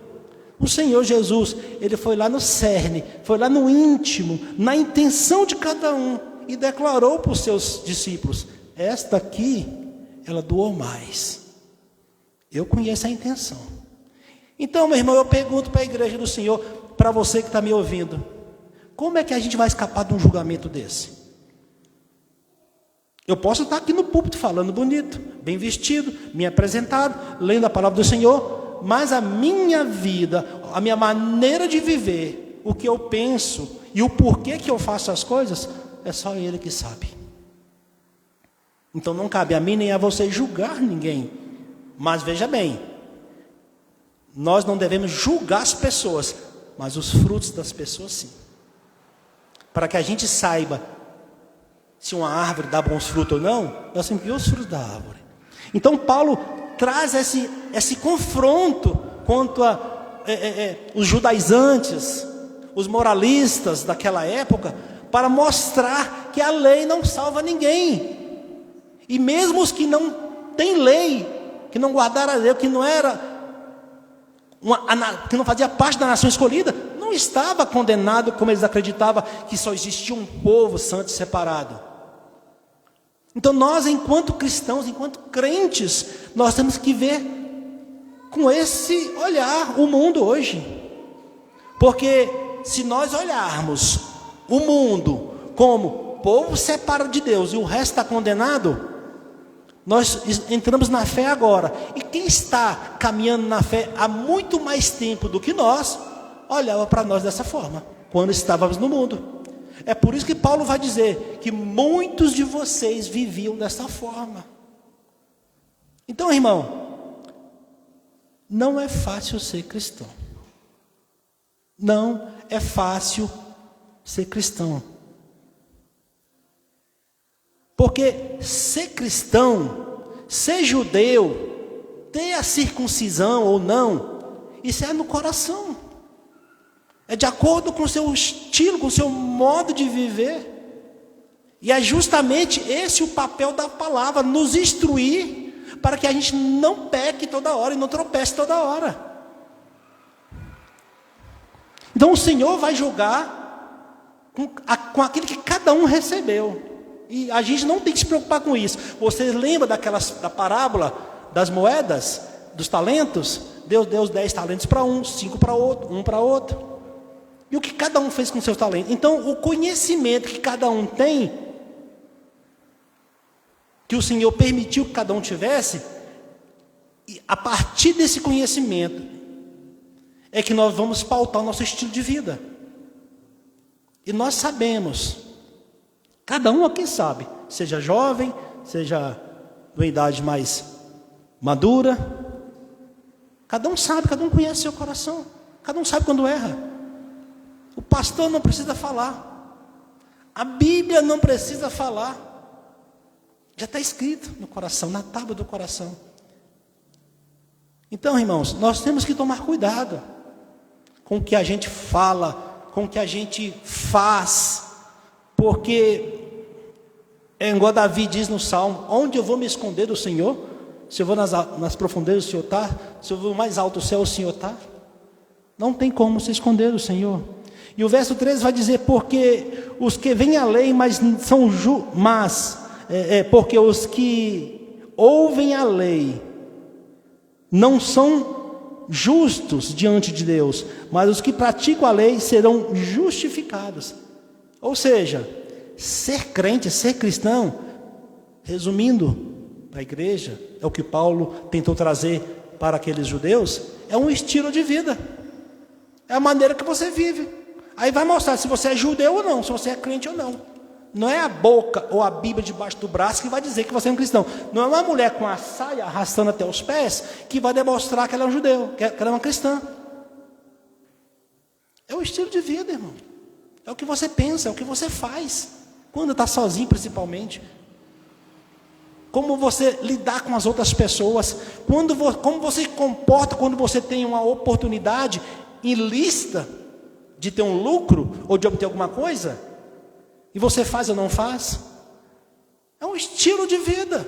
O Senhor Jesus, Ele foi lá no cerne, foi lá no íntimo, na intenção de cada um, e declarou para os seus discípulos, esta aqui ela doou mais. Eu conheço a intenção. Então, meu irmão, eu pergunto para a igreja do Senhor, para você que está me ouvindo, como é que a gente vai escapar de um julgamento desse? Eu posso estar aqui no púlpito falando bonito, bem vestido, me apresentado, lendo a palavra do Senhor, mas a minha vida, a minha maneira de viver, o que eu penso e o porquê que eu faço as coisas, é só Ele que sabe. Então não cabe a mim nem a você julgar ninguém. Mas veja bem, nós não devemos julgar as pessoas, mas os frutos das pessoas sim. Para que a gente saiba se uma árvore dá bons frutos ou não, nós temos que ver os frutos da árvore. Então Paulo traz esse confronto contra os judaizantes, os moralistas daquela época, para mostrar que a lei não salva ninguém. E mesmo os que não têm lei, que não guardaram a lei, que que não fazia parte da nação escolhida, não estava condenado como eles acreditavam, que só existia um povo santo e separado. Então nós, enquanto cristãos, enquanto crentes, nós temos que ver com esse olhar o mundo hoje. Porque se nós olharmos o mundo como povo separado de Deus e o resto está condenado, nós entramos na fé agora. E quem está caminhando na fé há muito mais tempo do que nós, olhava para nós dessa forma, quando estávamos no mundo. É por isso que Paulo vai dizer que muitos de vocês viviam dessa forma. Então, irmão, não é fácil ser cristão. Não é fácil ser cristão. Porque ser cristão, ser judeu, ter a circuncisão ou não, isso é no coração. É de acordo com o seu estilo, com o seu modo de viver. E é justamente esse o papel da palavra, nos instruir para que a gente não peque toda hora e não tropece toda hora. Então o Senhor vai julgar com aquilo que cada um recebeu. E a gente não tem que se preocupar com isso. Você lembra da parábola das moedas, dos talentos? Deus deu 10 talentos para um, 5 para outro, 1 para outro. E o que cada um fez com seus talentos? Então, o conhecimento que cada um tem, que o Senhor permitiu que cada um tivesse, e a partir desse conhecimento, é que nós vamos pautar o nosso estilo de vida. E nós sabemos, cada um aqui sabe, seja jovem, seja de uma idade mais madura, cada um sabe, cada um conhece seu coração, cada um sabe quando erra. O pastor não precisa falar, a Bíblia não precisa falar, já está escrito no coração, na tábua do coração. Então, irmãos, nós temos que tomar cuidado com o que a gente fala, com o que a gente faz, porque é igual Davi diz no Salmo: onde eu vou me esconder do Senhor? Se eu vou nas profundezas, o Senhor está. Se eu vou mais alto do céu, o Senhor está. Não tem como se esconder do Senhor. E o verso 13 vai dizer: porque os que veem a lei, mas são porque os que ouvem a lei não são justos diante de Deus, mas os que praticam a lei serão justificados. Ou seja, ser crente, ser cristão, resumindo para a igreja, é o que Paulo tentou trazer para aqueles judeus, é um estilo de vida, é a maneira que você vive. Aí vai mostrar se você é judeu ou não, se você é crente ou não. Não é a boca ou a Bíblia debaixo do braço que vai dizer que você é um cristão. Não é uma mulher com a saia arrastando até os pés que vai demonstrar que ela é um judeu, que ela é uma cristã. É o estilo de vida, irmão. É o que você pensa, é o que você faz, quando está sozinho principalmente. Como você lidar com as outras pessoas, como você se comporta quando você tem uma oportunidade ilícita de ter um lucro ou de obter alguma coisa, e você faz ou não faz. É um estilo de vida.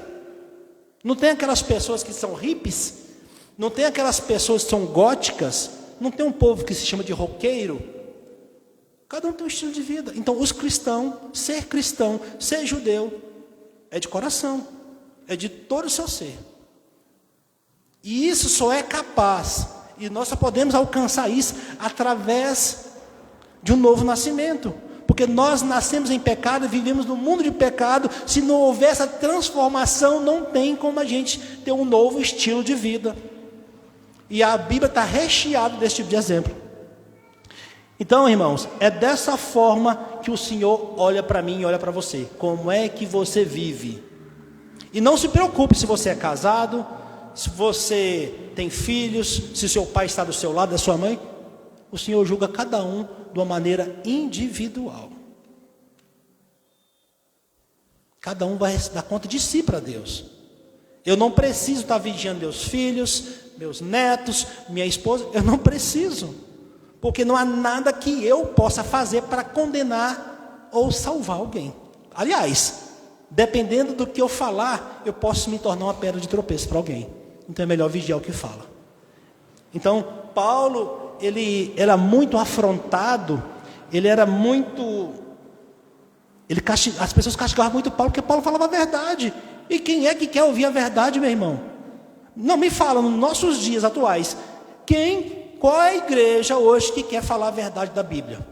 Não tem aquelas pessoas que são hippies, não tem aquelas pessoas que são góticas, não tem um povo que se chama de roqueiro. Cada um tem um estilo de vida. Então os cristãos, ser judeu, é de coração, é de todo o seu ser. E isso só é capaz, e nós só podemos alcançar isso através de um novo nascimento. Porque nós nascemos em pecado, vivemos no mundo de pecado. Se não houver essa transformação, não tem como a gente ter um novo estilo de vida. E a Bíblia está recheada desse tipo de exemplo. Então, irmãos, é dessa forma que o Senhor olha para mim e olha para você. Como é que você vive? E não se preocupe se você é casado, se você tem filhos, se seu pai está do seu lado, da sua mãe. O Senhor julga cada um de uma maneira individual. Cada um vai dar conta de si para Deus. Eu não preciso estar vigiando meus filhos, meus netos, minha esposa. Eu não preciso. Porque não há nada que eu possa fazer para condenar ou salvar alguém. Aliás, dependendo do que eu falar, eu posso me tornar uma pedra de tropeço para alguém. Então é melhor vigiar o que fala. Então, Paulo, ele era muito afrontado, ele era muito... as pessoas castigavam muito Paulo, porque Paulo falava a verdade. E quem é que quer ouvir a verdade, meu irmão? Não me fala, nos nossos dias atuais, qual é a igreja hoje que quer falar a verdade da Bíblia?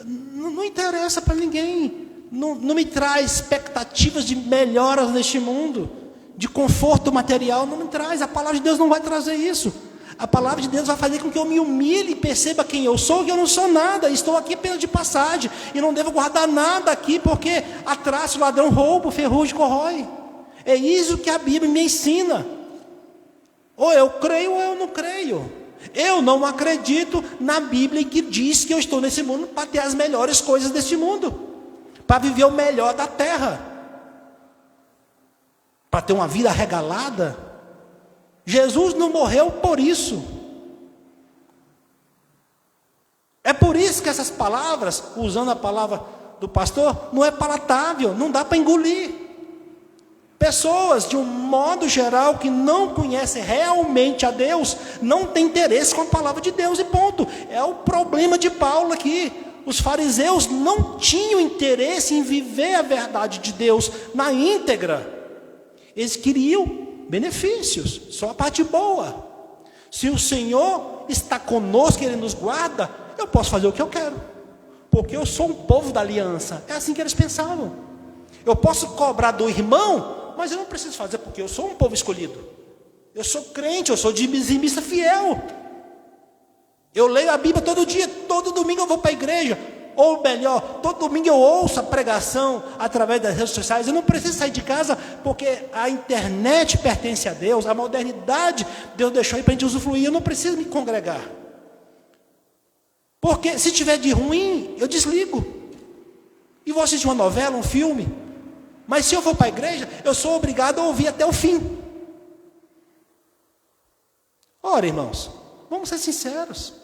Não interessa para ninguém. Não me traz expectativas de melhoras neste mundo, de conforto material, não me traz. A palavra de Deus não vai trazer isso. A palavra de Deus vai fazer com que eu me humilhe e perceba quem eu sou, que eu não sou nada, estou aqui apenas de passagem, e não devo guardar nada aqui, porque atrás o ladrão rouba, o ferrugem corrói. É isso que a Bíblia me ensina. Ou eu creio ou eu não creio. Eu não acredito na Bíblia que diz que eu estou nesse mundo para ter as melhores coisas deste mundo, para viver o melhor da terra, para ter uma vida regalada. Jesus não morreu por isso. É por isso que essas palavras, usando a palavra do pastor, não é palatável, não dá para engolir. Pessoas, de um modo geral, que não conhecem realmente a Deus, não têm interesse com a palavra de Deus e ponto. É o problema de Paulo aqui. Os fariseus não tinham interesse em viver a verdade de Deus na íntegra. Eles queriam benefícios, só a parte boa. Se o Senhor está conosco, Ele nos guarda, eu posso fazer o que eu quero, porque eu sou um povo da aliança. É assim que eles pensavam. Eu posso cobrar do irmão, mas eu não preciso fazer, porque eu sou um povo escolhido. Eu sou crente, eu sou dizimista fiel. Eu leio a Bíblia todo dia, todo domingo eu vou para a igreja. Ou melhor, todo domingo eu ouço a pregação através das redes sociais. Eu não preciso sair de casa, porque a internet pertence a Deus, a modernidade Deus deixou aí para a gente usufruir. Eu não preciso me congregar, porque se tiver de ruim, eu desligo e vou assistir uma novela, um filme. Mas se eu for para a igreja, eu sou obrigado a ouvir até o fim. Ora, irmãos, vamos ser sinceros.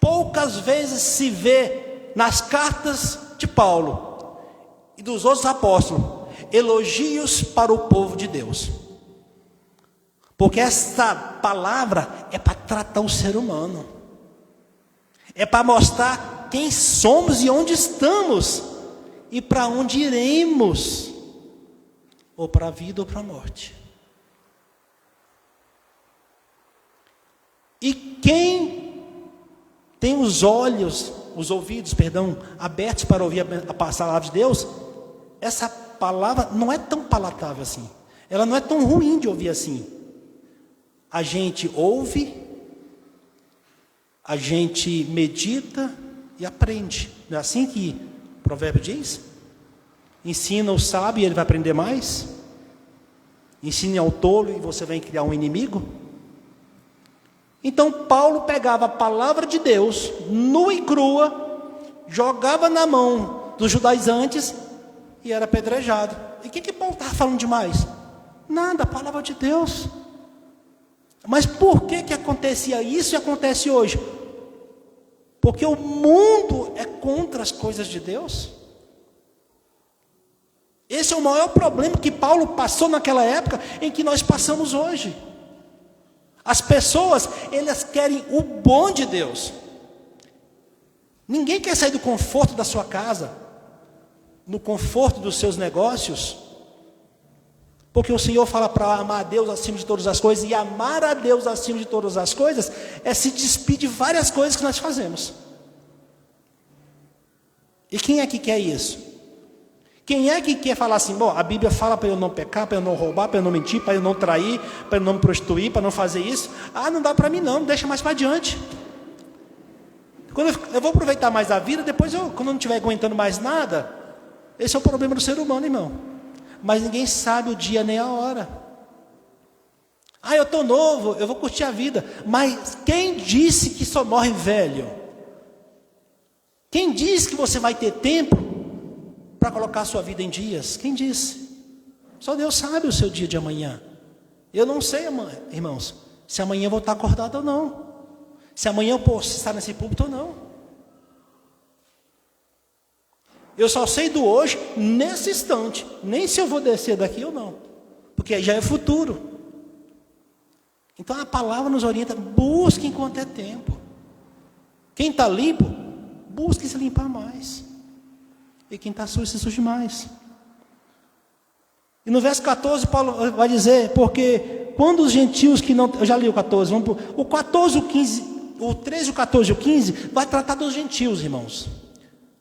Poucas vezes se vê nas cartas de Paulo e dos outros apóstolos elogios para o povo de Deus. Porque essa palavra é para tratar o ser humano. É para mostrar quem somos e onde estamos. E para onde iremos. Ou para a vida ou para a morte. E quem tem os ouvidos, abertos para ouvir a palavra de Deus, essa palavra não é tão palatável assim. Ela não é tão ruim de ouvir assim. A gente ouve, a gente medita e aprende. Não é assim que o provérbio diz? Ensina o sábio e ele vai aprender mais. Ensine ao tolo e você vai criar um inimigo. Então Paulo pegava a palavra de Deus, nua e crua, jogava na mão dos judaizantes e era apedrejado. E o que Paulo estava falando demais? Nada, a palavra de Deus. Mas por que acontecia isso e acontece hoje? Porque o mundo é contra as coisas de Deus. Esse é o maior problema que Paulo passou naquela época, em que nós passamos hoje. As pessoas, elas querem o bom de Deus. Ninguém quer sair do conforto da sua casa. no conforto dos seus negócios, porque o Senhor fala para amar a Deus acima de todas as coisas, e amar a Deus acima de todas as coisas é se despir de várias coisas que nós fazemos. E quem é que quer isso? Quem é que quer falar assim, bom, a Bíblia fala para eu não pecar, para eu não roubar, para eu não mentir, para eu não trair, para eu não me prostituir, para não fazer isso? Ah, não dá para mim não, deixa mais para adiante. Quando eu vou aproveitar mais a vida, depois quando eu não estiver aguentando mais nada, esse é o problema do ser humano, irmão. Mas ninguém sabe o dia nem a hora. Ah, eu estou novo, eu vou curtir a vida. Mas quem disse que só morre velho? Quem disse que você vai ter tempo para colocar a sua vida em dias? Quem disse? Só Deus sabe o seu dia de amanhã. Eu não sei, irmãos, se amanhã eu vou estar acordado ou não. Se amanhã eu posso estar nesse púlpito ou não. Eu só sei do hoje, nesse instante. Nem se eu vou descer daqui ou não. Porque aí já é futuro. Então a palavra nos orienta, busque enquanto é tempo. Quem está limpo, busque se limpar mais. E quem está sujo, se suje mais. E no verso 14, Paulo vai dizer, porque quando os gentios que não... Eu já li o 14, vamos para o 14, o 15, o 13, o 14 e o 15, vai tratar dos gentios, irmãos.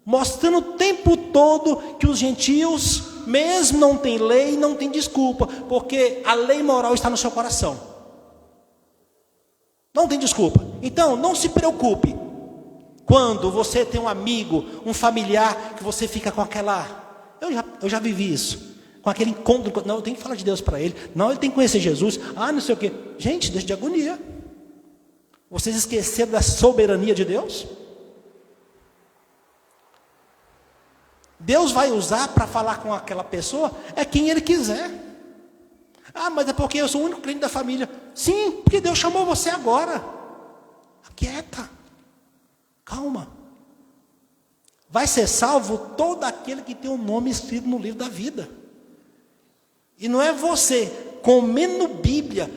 Mostrando o tempo todo que os gentios, mesmo não tem lei, não tem desculpa, porque a lei moral está no seu coração. Não tem desculpa. Então, não se preocupe. Quando você tem um amigo, um familiar, que você fica com aquela... Eu já vivi isso. Com aquele encontro, não, eu tenho que falar de Deus para ele. Não, ele tem que conhecer Jesus. Ah, não sei o quê. Gente, deixa de agonia. Vocês esqueceram da soberania de Deus? Deus vai usar para falar com aquela pessoa quem Ele quiser. Ah, mas é porque eu sou o único crente da família. Sim, porque Deus chamou você agora. Aquieta. Calma. Vai ser salvo todo aquele que tem o nome escrito no livro da vida. E não é você comendo Bíblia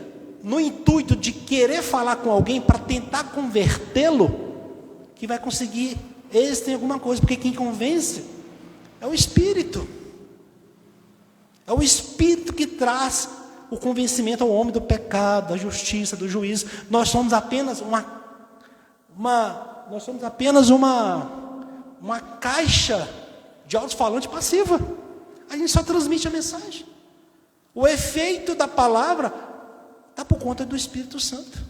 no intuito de querer falar com alguém para tentar convertê-lo que vai conseguir êxito em alguma coisa, porque quem convence é o Espírito. É o Espírito que traz o convencimento ao homem do pecado, da justiça, do juízo. Nós somos apenas uma caixa de alto-falante passiva. A gente só transmite a mensagem. O efeito da palavra está por conta do Espírito Santo.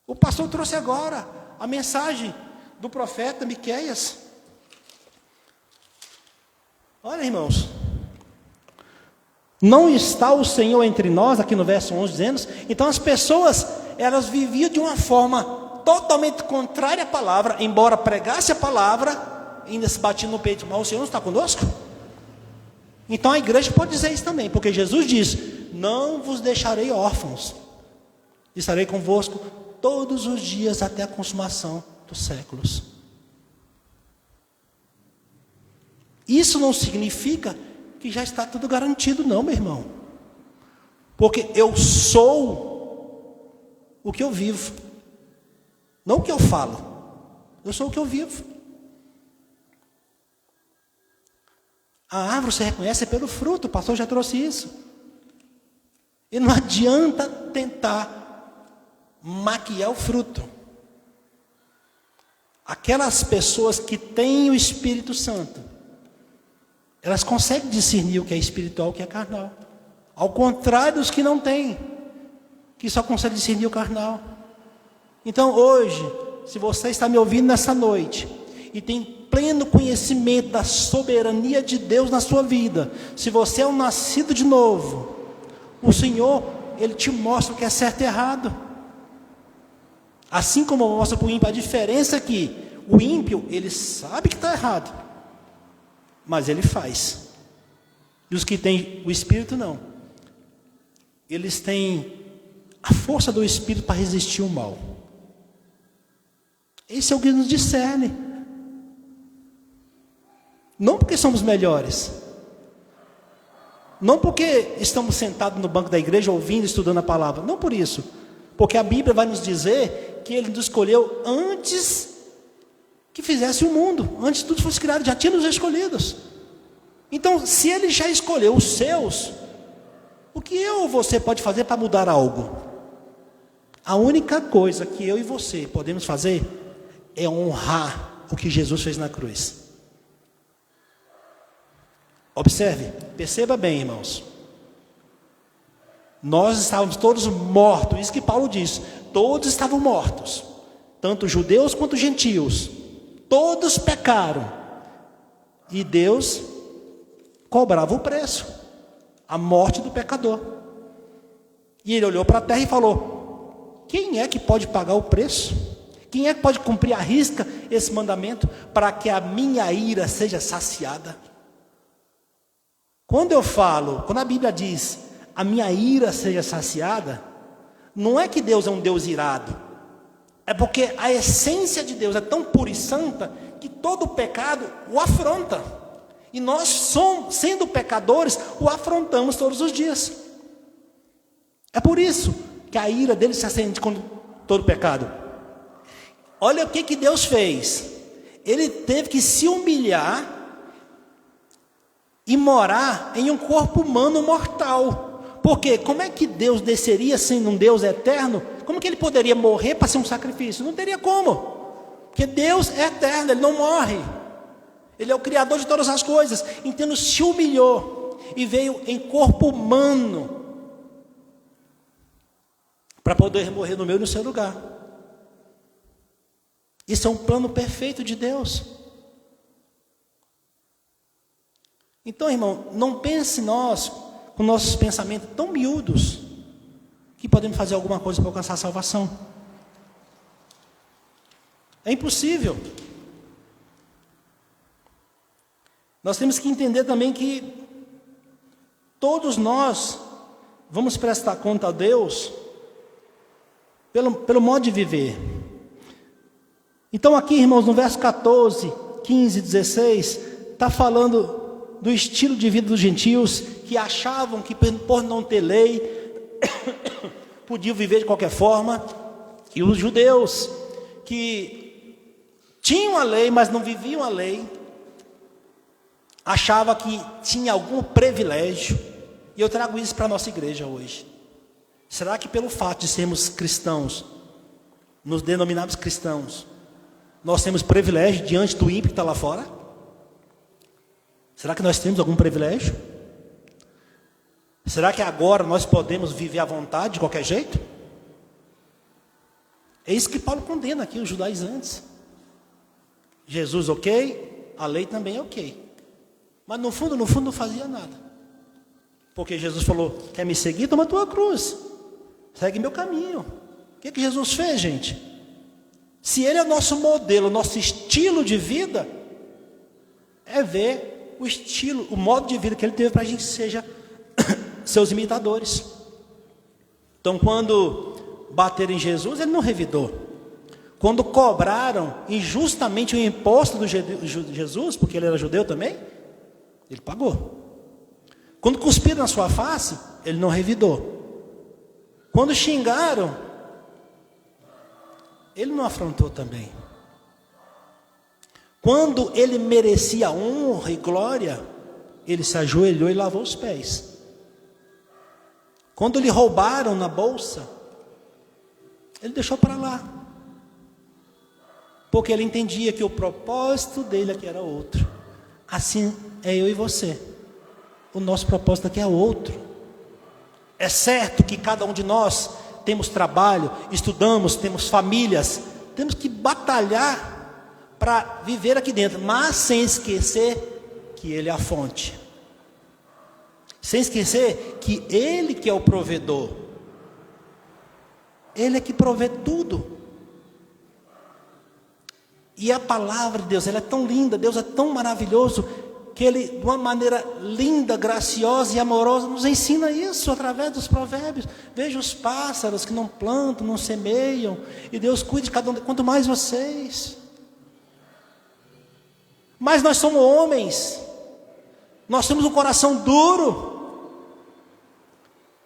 O pastor trouxe agora a mensagem do profeta Miqueias. Olha, irmãos, não está o Senhor entre nós, aqui no verso 11 dizendo, então as pessoas, elas viviam de uma forma totalmente contrária à palavra, embora pregasse a palavra, ainda se batiam no peito, mas o Senhor não está conosco? Então a igreja pode dizer isso também, porque Jesus diz, não vos deixarei órfãos, estarei convosco todos os dias até a consumação dos séculos. Isso não significa que já está tudo garantido, não, meu irmão. Porque eu sou o que eu vivo. Não o que eu falo. Eu sou o que eu vivo. A árvore se reconhece pelo fruto. O pastor já trouxe isso. E não adianta tentar maquiar o fruto. Aquelas pessoas que têm o Espírito Santo, elas conseguem discernir o que é espiritual e o que é carnal. Ao contrário dos que não têm, que só conseguem discernir o carnal. Então hoje, se você está me ouvindo nessa noite, e tem pleno conhecimento da soberania de Deus na sua vida, se você é um nascido de novo, o Senhor, Ele te mostra o que é certo e errado. Assim como mostra para o ímpio, a diferença é que o ímpio, ele sabe que está errado, mas ele faz. E os que têm o Espírito não. Eles têm a força do Espírito para resistir ao mal. Esse é o que nos discerne. Não porque somos melhores. Não porque estamos sentados no banco da igreja ouvindo, estudando a palavra. Não por isso. Porque a Bíblia vai nos dizer que Ele nos escolheu antes que fizesse o mundo. Antes de tudo fosse criado, já tinha nos escolhidos. Então, se ele já escolheu os seus, o que eu ou você pode fazer para mudar algo? A única coisa que eu e você podemos fazer é honrar o que Jesus fez na cruz. Observe, perceba bem, irmãos. Nós estávamos todos mortos, isso que Paulo diz, todos estavam mortos, tanto judeus quanto gentios, todos pecaram, e Deus cobrava o preço, a morte do pecador. E ele olhou para a terra e falou: quem é que pode pagar o preço? Quem é que pode cumprir à risca esse mandamento para que a minha ira seja saciada? Quando a Bíblia diz a minha ira seja saciada, não é que Deus é um Deus irado, é porque a essência de Deus é tão pura e santa que todo pecado o afronta, e nós, sendo pecadores, o afrontamos todos os dias. É por isso que a ira dele se acende com todo pecado. Olha o que Deus fez. Ele teve que se humilhar e morar em um corpo humano mortal. Porque como é que Deus desceria sendo um Deus eterno? Como que ele poderia morrer para ser um sacrifício? Não teria como. Porque Deus é eterno, ele não morre. Ele é o Criador de todas as coisas. Então ele se humilhou e veio em corpo humano para poder morrer no meu e no seu lugar. Isso é um plano perfeito de Deus. Então, irmão, não pense nós, com nossos pensamentos tão miúdos, que podemos fazer alguma coisa para alcançar a salvação. É impossível. Nós temos que entender também que todos nós vamos prestar conta a Deus pelo modo de viver. Então aqui, irmãos, no verso 14, 15, 16, está falando do estilo de vida dos gentios, que achavam que por não ter lei, podiam viver de qualquer forma, e os judeus, que tinham a lei, mas não viviam a lei, achavam que tinha algum privilégio, e eu trago isso para a nossa igreja hoje. Será que pelo fato de sermos cristãos, nos denominarmos cristãos, nós temos privilégio diante do ímpio que está lá fora? Será que nós temos algum privilégio? Será que agora nós podemos viver à vontade de qualquer jeito? É isso que Paulo condena aqui, os judaizantes. Jesus ok, a lei também é ok. Mas no fundo não fazia nada. Porque Jesus falou: quer me seguir? Toma a tua cruz. Segue meu caminho. O que Jesus fez, gente? Se ele é o nosso modelo, o nosso estilo de vida, é ver o estilo, o modo de vida que ele teve para a gente seja seus imitadores. Então, quando bateram em Jesus, ele não revidou. Quando cobraram injustamente o imposto do Jesus, porque ele era judeu também, ele pagou. Quando cuspiram na sua face, ele não revidou. Quando xingaram, ele não afrontou também. Quando ele merecia honra e glória, ele se ajoelhou e lavou os pés. Quando lhe roubaram na bolsa, ele deixou para lá. Porque ele entendia que o propósito dele aqui era outro. Assim é eu e você. O nosso propósito aqui é outro. É certo que cada um de nós temos trabalho, estudamos, temos famílias, temos que batalhar para viver aqui dentro, mas sem esquecer que ele é a fonte. Sem esquecer que ele que é o provedor. Ele é que provê tudo. E a palavra de Deus, ela é tão linda, Deus é tão maravilhoso, que ele, de uma maneira linda, graciosa e amorosa, nos ensina isso através dos provérbios. Veja os pássaros que não plantam, não semeiam, e Deus cuida de cada um, quanto mais vocês. Mas nós somos homens, nós temos um coração duro,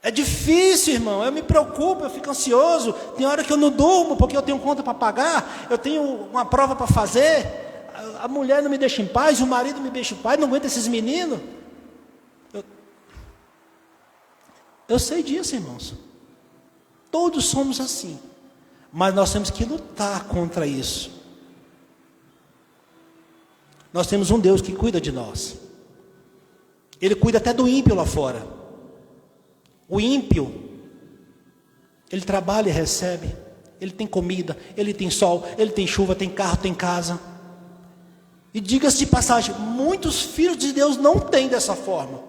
É difícil, irmão, eu me preocupo, eu fico ansioso. Tem hora que eu não durmo porque eu tenho conta para pagar, eu tenho uma prova para fazer. A mulher não me deixa em paz, o marido não me deixa em paz, não aguenta esses meninos. Eu sei disso, irmãos. Todos somos assim. Mas nós temos que lutar contra isso. Nós temos um Deus que cuida de nós. Ele cuida até do ímpio lá fora. O ímpio, ele trabalha e recebe. Ele tem comida, ele tem sol, ele tem chuva, tem carro, tem casa. E diga-se de passagem, muitos filhos de Deus não têm dessa forma.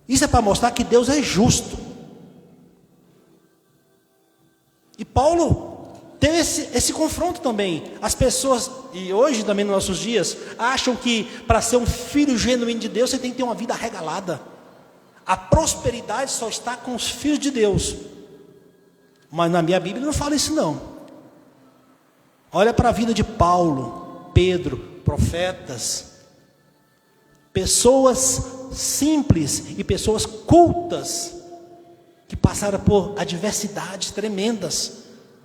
Isso é para mostrar que Deus é justo. E Paulo tem esse confronto também. As pessoas, e hoje também nos nossos dias, acham que para ser um filho genuíno de Deus, você tem que ter uma vida regalada. A prosperidade só está com os filhos de Deus. Mas na minha Bíblia não fala isso não. Olha para a vida de Paulo, Pedro, profetas. Pessoas simples e pessoas cultas, que passaram por adversidades tremendas,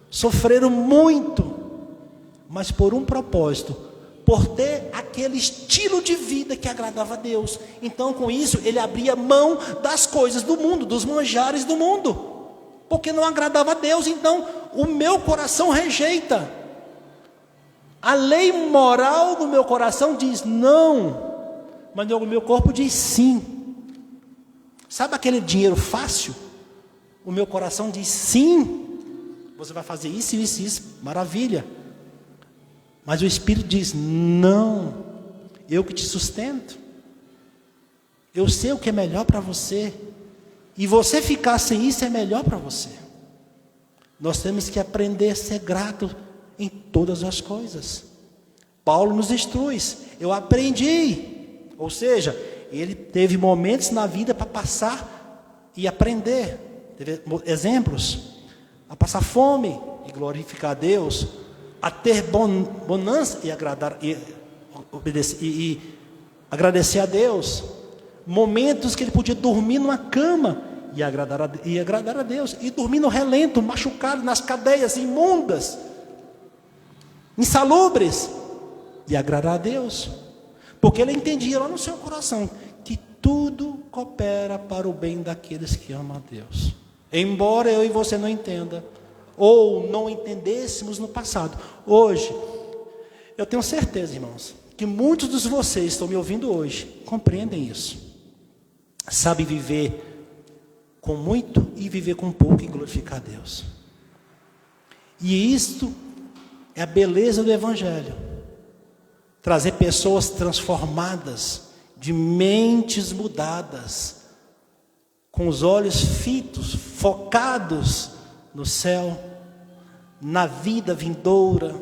sofreram muito, mas por um propósito, por ter aquele estilo de vida que agradava a Deus. Então com isso ele abria mão das coisas do mundo, dos manjares do mundo, porque não agradava a Deus. Então o meu coração rejeita. A lei moral do meu coração diz não, mas o meu corpo diz sim. Sabe aquele dinheiro fácil? O meu coração diz sim, você vai fazer isso, isso, isso, maravilha. Mas o Espírito diz, não, eu que te sustento. Eu sei o que é melhor para você. E você ficar sem isso é melhor para você. Nós temos que aprender a ser grato em todas as coisas. Paulo nos instrui, eu aprendi. Ou seja, ele teve momentos na vida para passar e aprender. Teve exemplos. A passar fome e glorificar a Deus. A ter bonança e agradar e obedecer e agradecer a Deus. Momentos que ele podia dormir numa cama e agradar a Deus, e dormir no relento, machucado nas cadeias imundas, insalubres, e agradar a Deus, porque ele entendia lá no seu coração que tudo coopera para o bem daqueles que amam a Deus. Embora eu e você não entenda, ou não entendêssemos no passado, hoje, eu tenho certeza, irmãos, que muitos de vocês estão me ouvindo hoje, compreendem isso, sabem viver com muito e viver com pouco e glorificar a Deus. E isto é a beleza do Evangelho, trazer pessoas transformadas, de mentes mudadas, com os olhos fitos, focados no céu, na vida vindoura.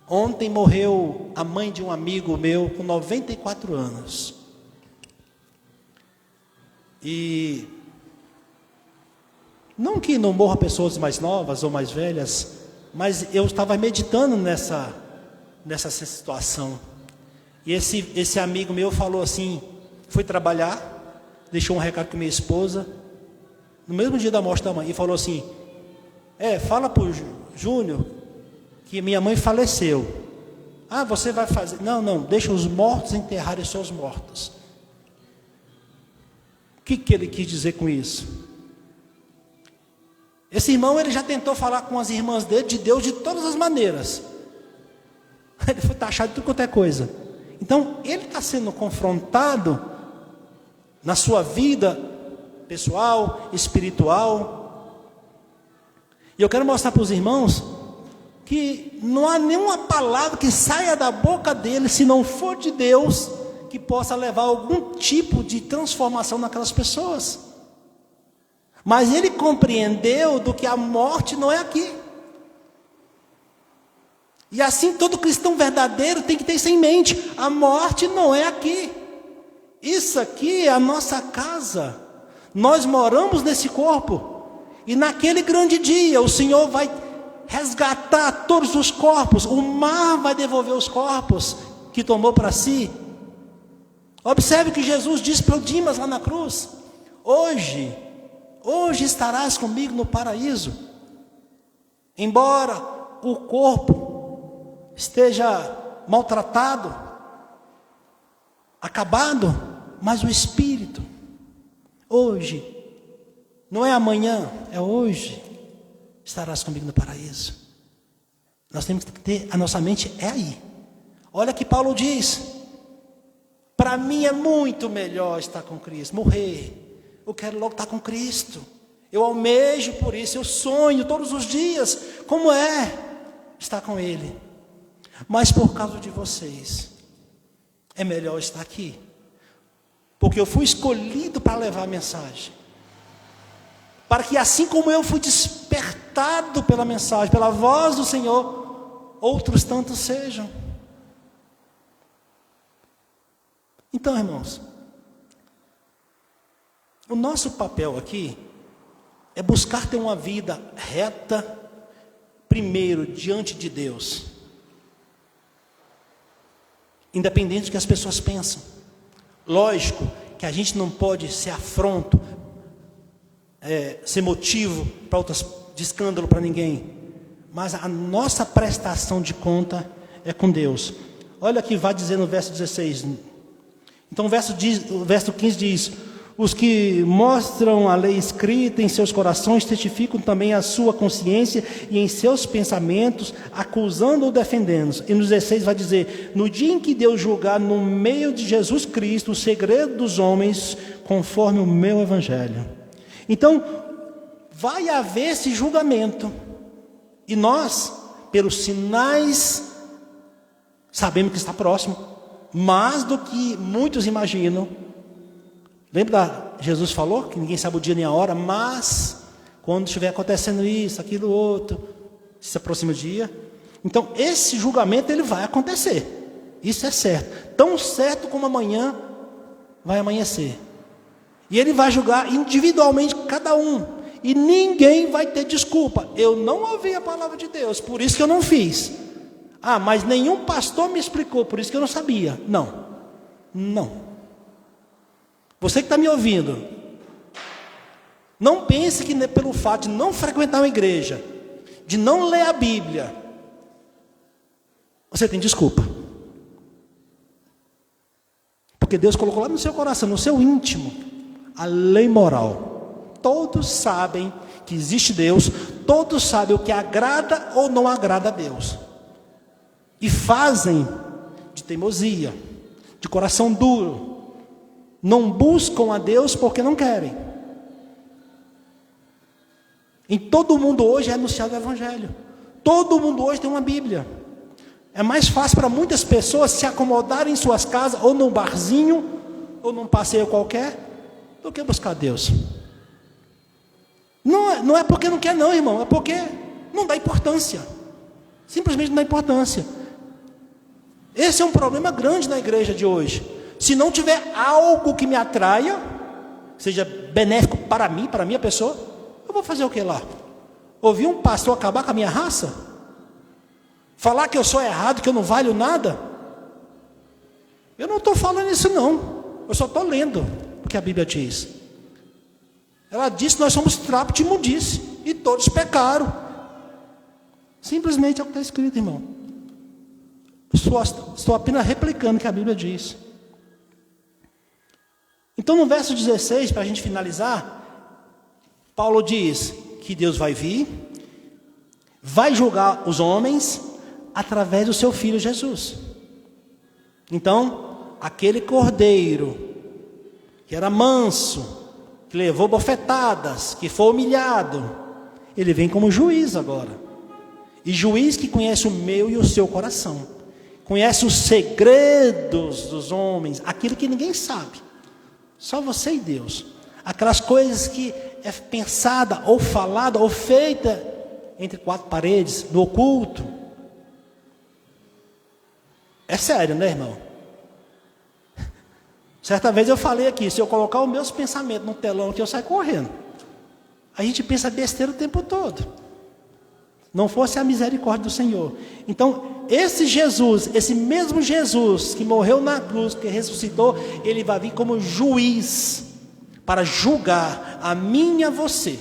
Ontem morreu a mãe de um amigo meu com 94 anos. E não que não morra pessoas mais novas ou mais velhas, mas eu estava meditando nessa situação. E esse amigo meu falou assim, foi trabalhar, deixou um recado com minha esposa, no mesmo dia da morte da mãe, e falou assim, fala para o Júnior que minha mãe faleceu. Ah, você vai fazer? Não, deixa os mortos enterrarem seus mortos. O que ele quis dizer com isso? Esse irmão, ele já tentou falar com as irmãs dele de Deus de todas as maneiras. Ele foi taxado de tudo quanto é coisa. Então, ele está sendo confrontado na sua vida pessoal, espiritual. E eu quero mostrar para os irmãos que não há nenhuma palavra que saia da boca dele, se não for de Deus, que possa levar algum tipo de transformação naquelas pessoas. Mas ele compreendeu do que a morte não é aqui. E assim todo cristão verdadeiro tem que ter isso em mente. A morte não é aqui. Isso aqui é a nossa casa. Nós moramos nesse corpo. E naquele grande dia o Senhor vai resgatar todos os corpos. O mar vai devolver os corpos que tomou para si. Observe o que Jesus disse para o Dimas lá na cruz. Hoje estarás comigo no paraíso. Embora o corpo esteja maltratado, acabado, mas o espírito, hoje, não é amanhã, é hoje, estarás comigo no paraíso. Nós temos que ter, a nossa mente é aí. Olha que Paulo diz: para mim é muito melhor estar com Cristo, morrer. Eu quero logo estar com Cristo. Eu almejo por isso, eu sonho todos os dias como é estar com Ele. Mas por causa de vocês, é melhor estar aqui. Porque eu fui escolhido para levar a mensagem. Para que assim como eu fui despertado pela mensagem, pela voz do Senhor, outros tantos sejam. Então, irmãos, o nosso papel aqui é buscar ter uma vida reta, primeiro, diante de Deus. Independente do que as pessoas pensam. Lógico que a gente não pode ser afronto, ser motivo para outras, de escândalo para ninguém. Mas a nossa prestação de conta é com Deus. Olha que vai dizer no verso 16. Então o verso 15 diz: os que mostram a lei escrita em seus corações testificam também a sua consciência e em seus pensamentos, acusando ou defendendo. E no 16 vai dizer: no dia em que Deus julgar no meio de Jesus Cristo o segredo dos homens, conforme o meu evangelho. Então, vai haver esse julgamento. E nós, pelos sinais, sabemos que está próximo, mais do que muitos imaginam. Lembra, Jesus falou que ninguém sabe o dia nem a hora, mas quando estiver acontecendo isso, aquilo, outro, se aproxima o dia. Então, esse julgamento ele vai acontecer. Isso é certo. Tão certo como amanhã vai amanhecer. E ele vai julgar individualmente cada um. E ninguém vai ter desculpa. Eu não ouvi a palavra de Deus, por isso que eu não fiz. Ah, mas nenhum pastor me explicou, por isso que eu não sabia. Não. Não. Você que está me ouvindo, não pense que pelo fato de não frequentar uma igreja, de não ler a Bíblia, você tem desculpa. Porque Deus colocou lá no seu coração, no seu íntimo, a lei moral. Todos sabem que existe Deus, todos sabem o que agrada ou não agrada a Deus. E fazem de teimosia, de coração duro. Não buscam a Deus porque não querem. Em todo mundo hoje é anunciado o Evangelho. Todo mundo hoje tem uma Bíblia. É mais fácil para muitas pessoas se acomodarem em suas casas, ou num barzinho, ou num passeio qualquer, do que buscar Deus. Não é porque não quer não, irmão. É porque não dá importância. Simplesmente não dá importância. Esse é um problema grande na igreja de hoje. Se não tiver algo que me atraia, seja benéfico para mim, para a minha pessoa, eu vou fazer o que lá? Ouvir um pastor acabar com a minha raça? Falar que eu sou errado, que eu não valho nada? Eu não estou falando isso não. Eu só estou lendo o que a Bíblia diz. Ela diz que nós somos trapo de imundície e todos pecaram. Simplesmente é o que está escrito, irmão. Estou apenas replicando o que a Bíblia diz. Então no verso 16, para a gente finalizar, Paulo diz que Deus vai vir, vai julgar os homens através do seu Filho Jesus. Então, aquele cordeiro que era manso, que levou bofetadas, que foi humilhado, ele vem como juiz agora. E juiz que conhece o meu e o seu coração, conhece os segredos dos homens, aquilo que ninguém sabe. Só você e Deus. Aquelas coisas que é pensada, ou falada, ou feita entre quatro paredes, no oculto. É sério, né, irmão? Certa vez eu falei aqui, se eu colocar os meus pensamentos no telão aqui, eu saio correndo. A gente pensa besteira o tempo todo. Não fosse a misericórdia do Senhor. Então, esse Jesus, esse mesmo Jesus que morreu na cruz, que ressuscitou, ele vai vir como juiz para julgar a mim e a você.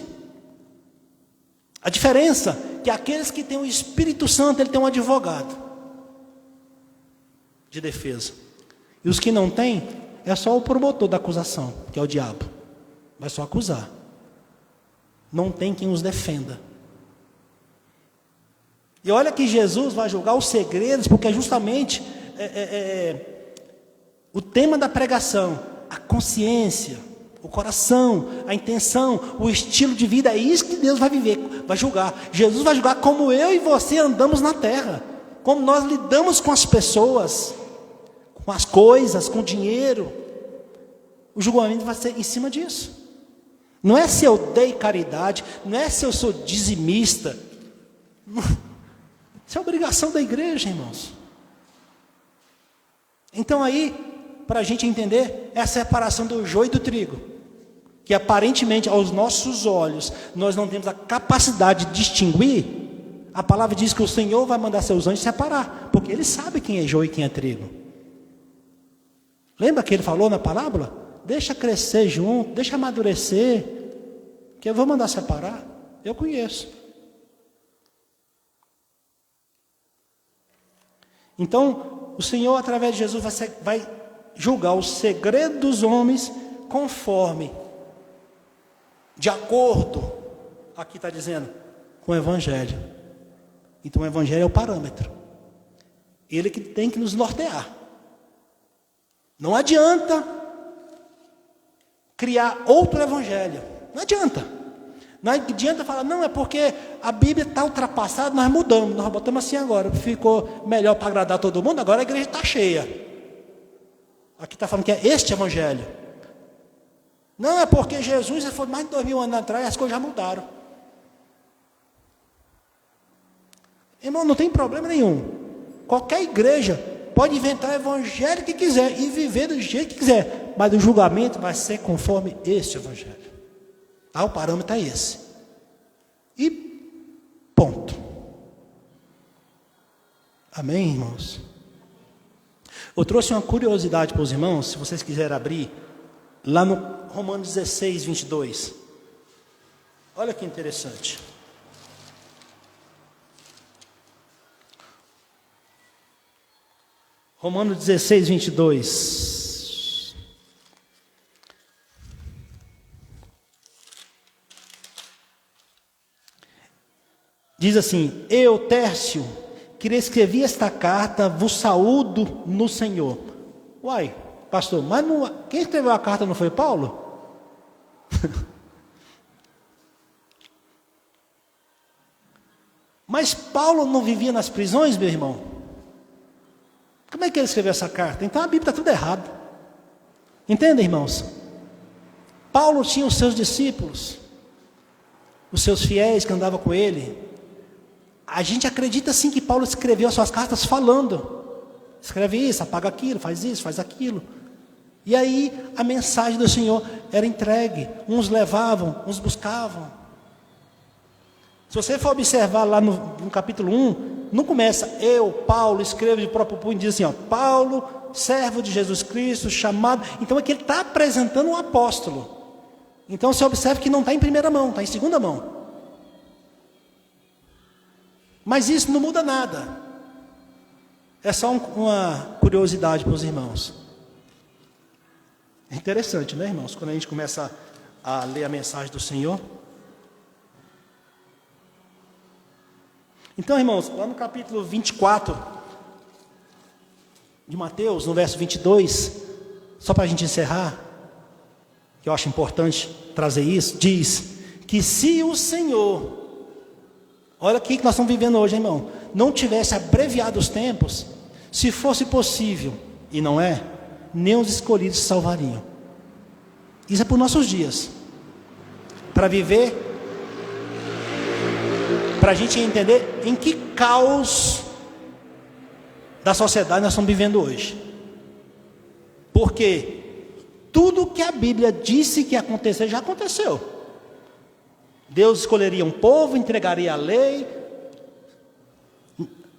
A diferença é que aqueles que têm o Espírito Santo, ele tem um advogado de defesa. E os que não têm, é só o promotor da acusação, que é o diabo. Vai só acusar. Não tem quem os defenda. E olha que Jesus vai julgar os segredos, porque é justamente o tema da pregação, a consciência, o coração, a intenção, o estilo de vida, é isso que Deus vai viver, vai julgar. Jesus vai julgar como eu e você andamos na terra, como nós lidamos com as pessoas, com as coisas, com o dinheiro. O julgamento vai ser em cima disso. Não é se eu dei caridade, não é se eu sou dizimista. Isso é obrigação da igreja, irmãos. Então aí, para a gente entender, é a separação do joio e do trigo, que aparentemente aos nossos olhos nós não temos a capacidade de distinguir. A palavra diz que o Senhor vai mandar seus anjos separar, porque Ele sabe quem é joio e quem é trigo. Lembra que Ele falou na parábola? Deixa crescer junto, deixa amadurecer, que eu vou mandar separar. Eu conheço. Então, o Senhor, através de Jesus, vai julgar o segredo dos homens conforme, de acordo, aqui está dizendo, com o Evangelho. Então, o Evangelho é o parâmetro. Ele que tem que nos nortear. Não adianta criar outro Evangelho. Não adianta. Não adianta falar, não, é porque a Bíblia está ultrapassada, nós mudamos, nós botamos assim agora, ficou melhor para agradar todo mundo, agora a igreja está cheia. Aqui está falando que é este Evangelho. Não, é porque Jesus foi mais de 2000 anos atrás, as coisas já mudaram. Irmão, não tem problema nenhum. Qualquer igreja pode inventar o evangelho que quiser e viver do jeito que quiser, mas o julgamento vai ser conforme este evangelho. O parâmetro é esse. E ponto. Amém, irmãos? Eu trouxe uma curiosidade para os irmãos, se vocês quiserem abrir, lá no Romanos 16, 22. Olha que interessante. Romanos 16, 22. Diz assim: eu, Tércio, que escrevi esta carta, vos saúdo no Senhor. Uai, pastor, mas não, quem escreveu a carta não foi Paulo? Mas Paulo não vivia nas prisões, meu irmão? Como é que ele escreveu essa carta? Então a Bíblia está tudo errado. Entendem, irmãos? Paulo tinha os seus discípulos, os seus fiéis que andavam com ele. A gente acredita sim que Paulo escreveu as suas cartas falando. Escreve isso, apaga aquilo, faz isso, faz aquilo. E aí a mensagem do Senhor era entregue. Uns levavam, uns buscavam. Se você for observar lá no capítulo 1, não começa, eu, Paulo, escrevo de próprio punho, diz assim, ó, Paulo, servo de Jesus Cristo, chamado. Então aqui ele está apresentando um apóstolo. Então você observa que não está em primeira mão, está em segunda mão. Mas isso não muda nada. É só uma curiosidade para os irmãos. É interessante, né, irmãos? Quando a gente começa a ler a mensagem do Senhor. Então, irmãos, lá no capítulo 24 de Mateus, no verso 22, só para a gente encerrar, que eu acho importante trazer isso, diz que se o Senhor, olha aqui que nós estamos vivendo hoje, irmão, não tivesse abreviado os tempos, se fosse possível, e não é, nem os escolhidos se salvariam. Isso é para os nossos dias, para viver, para a gente entender em que caos da sociedade nós estamos vivendo hoje. Porque tudo que a Bíblia disse que ia acontecer, já aconteceu. Deus escolheria um povo, entregaria a lei,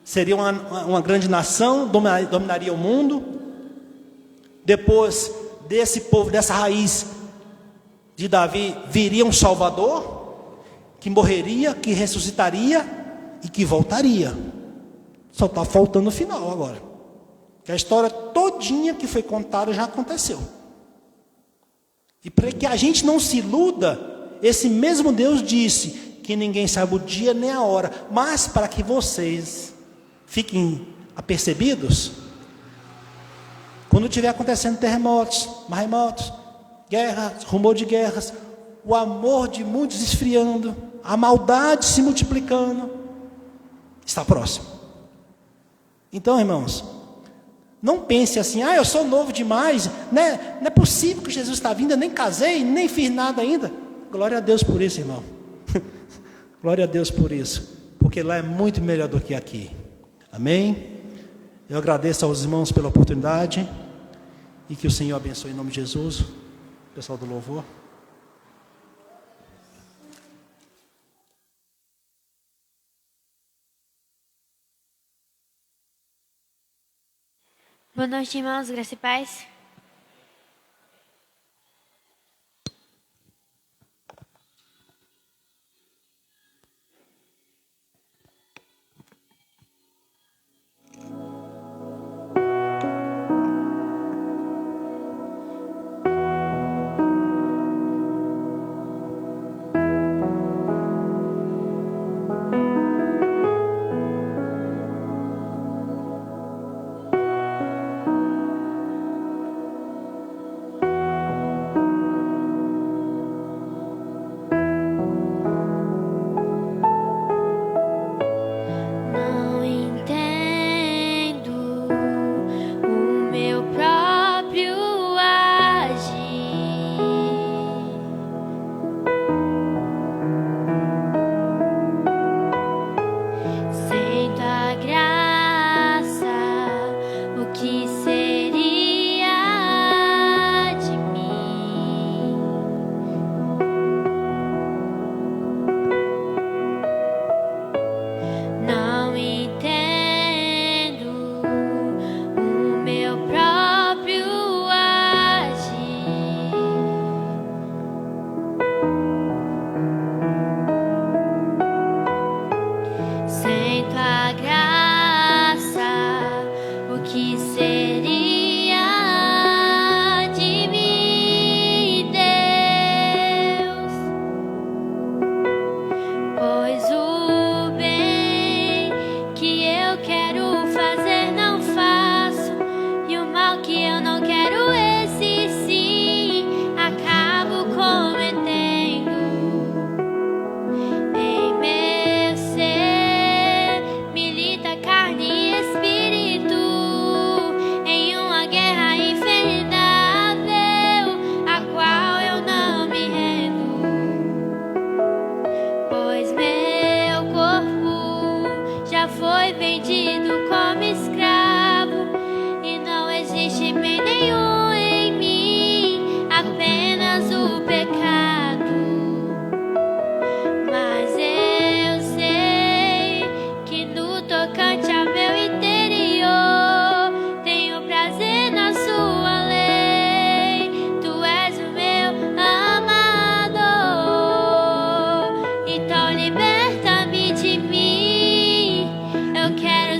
seria uma grande nação, dominaria o mundo. Depois desse povo, dessa raiz, de Davi viria um Salvador, que morreria, que ressuscitaria e que voltaria. Só está faltando o final agora. Que a história todinha que foi contada já aconteceu. E para que a gente não se iluda, esse mesmo Deus disse que ninguém sabe o dia nem a hora, mas para que vocês fiquem apercebidos, quando estiver acontecendo terremotos, maremotos, guerras, rumor de guerras, o amor de muitos esfriando, a maldade se multiplicando, está próximo. Então, irmãos, não pense assim, eu sou novo demais, né? Não é possível que Jesus está vindo, eu nem casei, nem fiz nada ainda. Glória a Deus por isso, irmão. Glória a Deus por isso, porque lá é muito melhor do que aqui. Amém? Eu agradeço aos irmãos pela oportunidade e que o Senhor abençoe em nome de Jesus. Pessoal do louvor. Boa noite, irmãos, graça e paz. Não entendo o meu próprio agir. Sinto a graça, o que seria de mim? Não entendo o meu próprio agir. Sinto a graça, o que seria de mim, Deus? Pois o bem que eu quero fazer não faço, e o mal que eu não quero, esse sim, acabo cometendo. Em meu ser milita carne e espírito, em uma guerra infindável, a qual eu não me rendo. Pois meu corpo já foi vendido como escravo, e não existe bem nenhum em mim, apenas o pecado. Mas eu sei que no tocante ao meu interior tenho prazer na sua lei. Tu és o meu amador, então liberta-me de mim. Eu quero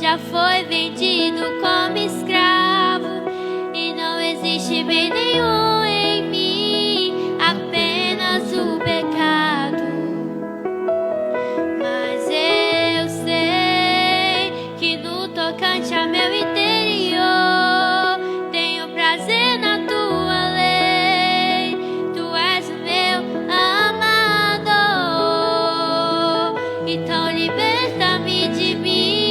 já foi vendido como escravo e não existe bem nenhum em mim, apenas o pecado. Mas eu sei que no tocante a meu interior tenho prazer na tua lei. Tu és o meu amado, então liberta-me de mim.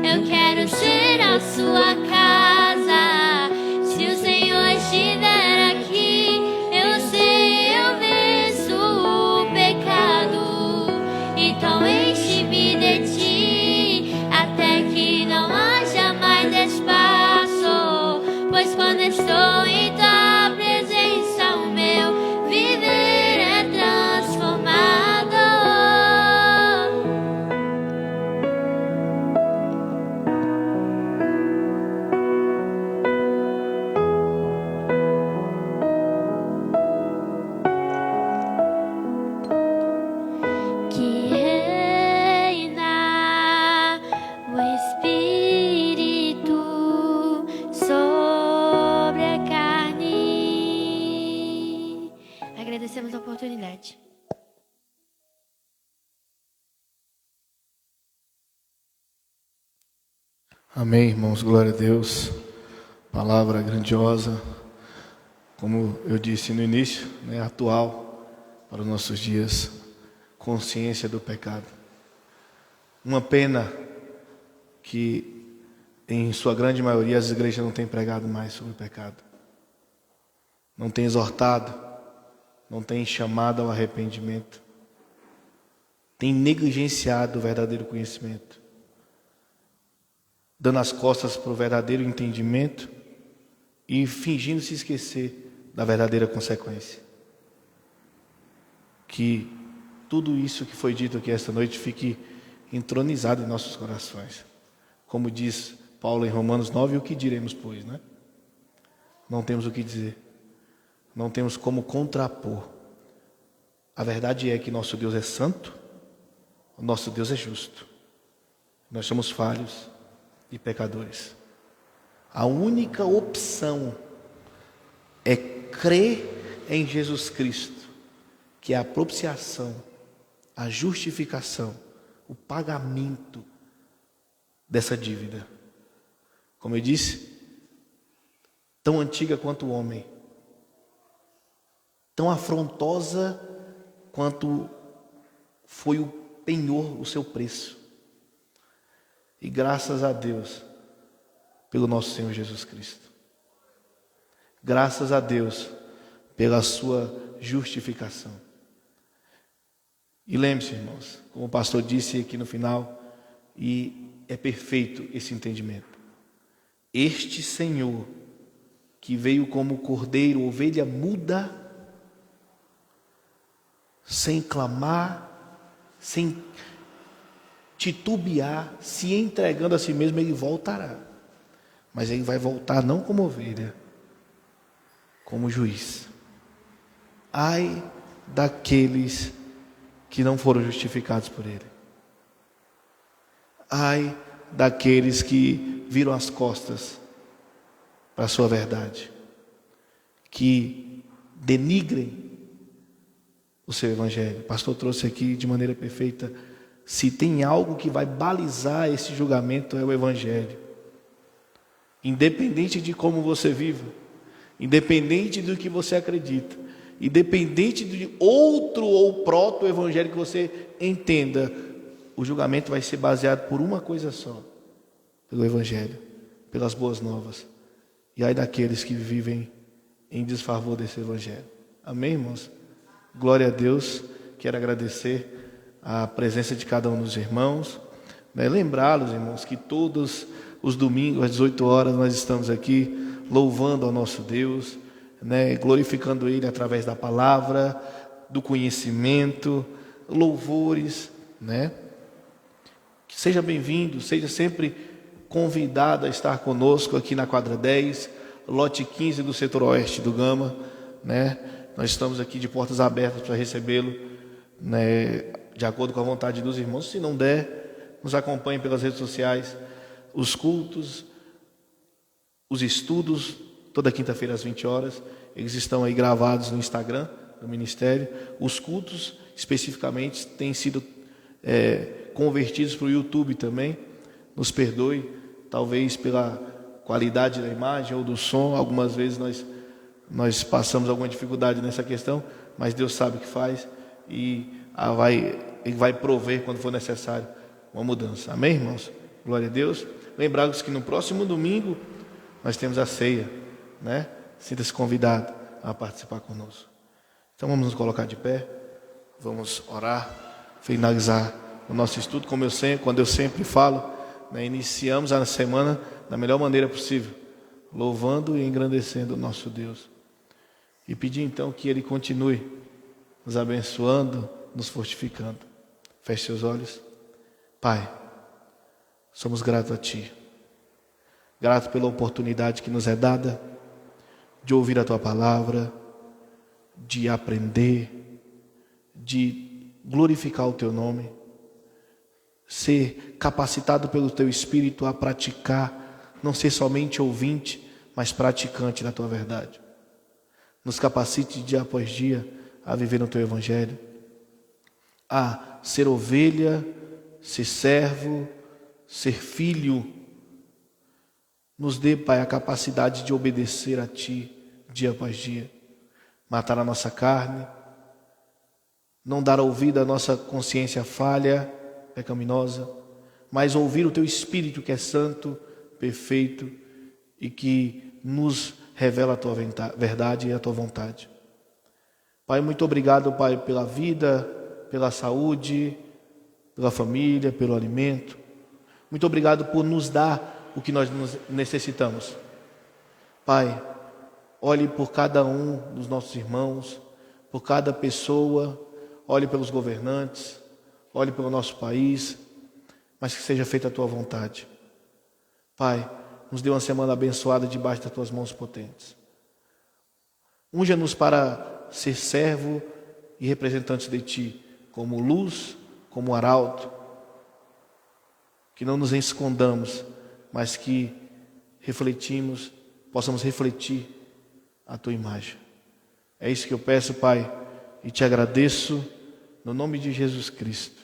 Eu quero ser a sua casa. Se o Senhor estiver aqui, eu sei, eu venço o pecado. Então enche-me de ti, até que não haja mais espaço. Pois quando estou em tua presença, o meu viver é transformado. Que reina o Espírito sobre a carne. Agradecemos a oportunidade. Amém, irmãos, glória a Deus. Palavra grandiosa, como eu disse no início, né, atual para os nossos dias. Consciência do pecado. Uma pena que, em sua grande maioria, as igrejas não têm pregado mais sobre o pecado. Não têm exortado, não têm chamado ao arrependimento. Têm negligenciado o verdadeiro conhecimento, dando as costas para o verdadeiro entendimento e fingindo se esquecer da verdadeira consequência. Que tudo isso que foi dito aqui esta noite fique entronizado em nossos corações. Como diz Paulo em Romanos 9, o que diremos, pois, né? Não temos o que dizer. Não temos como contrapor. A verdade é que nosso Deus é santo, o nosso Deus é justo. Nós somos falhos e pecadores. A única opção é crer em Jesus Cristo, que é a propiciação, a justificação, o pagamento dessa dívida. Como eu disse, tão antiga quanto o homem, tão afrontosa quanto foi o penhor, o seu preço. E graças a Deus pelo nosso Senhor Jesus Cristo. Graças a Deus pela sua justificação. E lembre-se, irmãos, como o pastor disse aqui no final, e é perfeito esse entendimento. Este Senhor, que veio como cordeiro, ovelha muda, sem clamar, sem titubear, se entregando a si mesmo, ele voltará. Mas ele vai voltar não como ovelha, como juiz. Ai daqueles que não foram justificados por ele. Ai daqueles que viram as costas para a sua verdade, que denigrem o seu evangelho. O pastor trouxe aqui de maneira perfeita. Se tem algo que vai balizar esse julgamento, é o evangelho. Independente de como você vive, independente do que você acredita, independente de outro ou proto-evangelho que você entenda, o julgamento vai ser baseado por uma coisa só: pelo evangelho, pelas boas novas. E ai daqueles que vivem em desfavor desse evangelho. Amém, irmãos? Glória a Deus. Quero agradecer a presença de cada um dos irmãos, né? Lembrá-los, irmãos, que todos os domingos às 18 horas nós estamos aqui louvando ao nosso Deus, né? Glorificando Ele através da palavra, do conhecimento, louvores, né? Seja bem-vindo, seja sempre convidado a estar conosco aqui na quadra 10, lote 15 do setor oeste do Gama, né? Nós estamos aqui de portas abertas para recebê-lo, né? De acordo com a vontade dos irmãos. Se não der, nos acompanhe pelas redes sociais, os cultos, os estudos, toda quinta-feira às 20 horas, eles estão aí gravados no Instagram do Ministério. Os cultos, especificamente, têm sido convertidos para o YouTube também. Nos perdoe, talvez pela qualidade da imagem ou do som, algumas vezes nós passamos alguma dificuldade nessa questão, mas Deus sabe o que faz e Ele vai prover quando for necessário uma mudança. Amém, irmãos? Glória a Deus. Lembrá-los que no próximo domingo nós temos a ceia, né? Sinta-se convidado a participar conosco. Então vamos nos colocar de pé, vamos orar, finalizar o nosso estudo, quando eu sempre falo, né? Iniciamos a semana da melhor maneira possível, louvando e engrandecendo o nosso Deus. E pedir então que Ele continue nos abençoando, nos fortificando. Feche seus olhos. Pai, somos gratos a Ti. Grato pela oportunidade que nos é dada de ouvir a Tua palavra, de aprender, de glorificar o Teu nome, ser capacitado pelo Teu Espírito a praticar, não ser somente ouvinte, mas praticante da Tua verdade. Nos capacite dia após dia a viver no Teu Evangelho, a ser ovelha, ser servo, ser filho. Nos dê, Pai, a capacidade de obedecer a Ti dia após dia, matar a nossa carne, não dar ouvido à nossa consciência falha, pecaminosa, mas ouvir o Teu Espírito que é santo, perfeito e que nos revela a Tua verdade e a Tua vontade. Pai, muito obrigado, Pai, pela vida, pela saúde, pela família, pelo alimento. Muito obrigado por nos dar o que nós necessitamos. Pai, olhe por cada um dos nossos irmãos, por cada pessoa, olhe pelos governantes, olhe pelo nosso país, mas que seja feita a Tua vontade. Pai, nos dê uma semana abençoada debaixo das Tuas mãos potentes. Unja-nos para ser servo e representante de Ti, como luz, como arauto, que não nos escondamos, mas que possamos refletir a Tua imagem. É isso que eu peço, Pai, e Te agradeço, no nome de Jesus Cristo.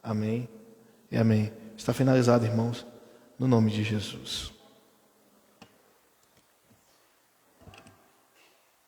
Amém e amém. Está finalizado, irmãos, no nome de Jesus.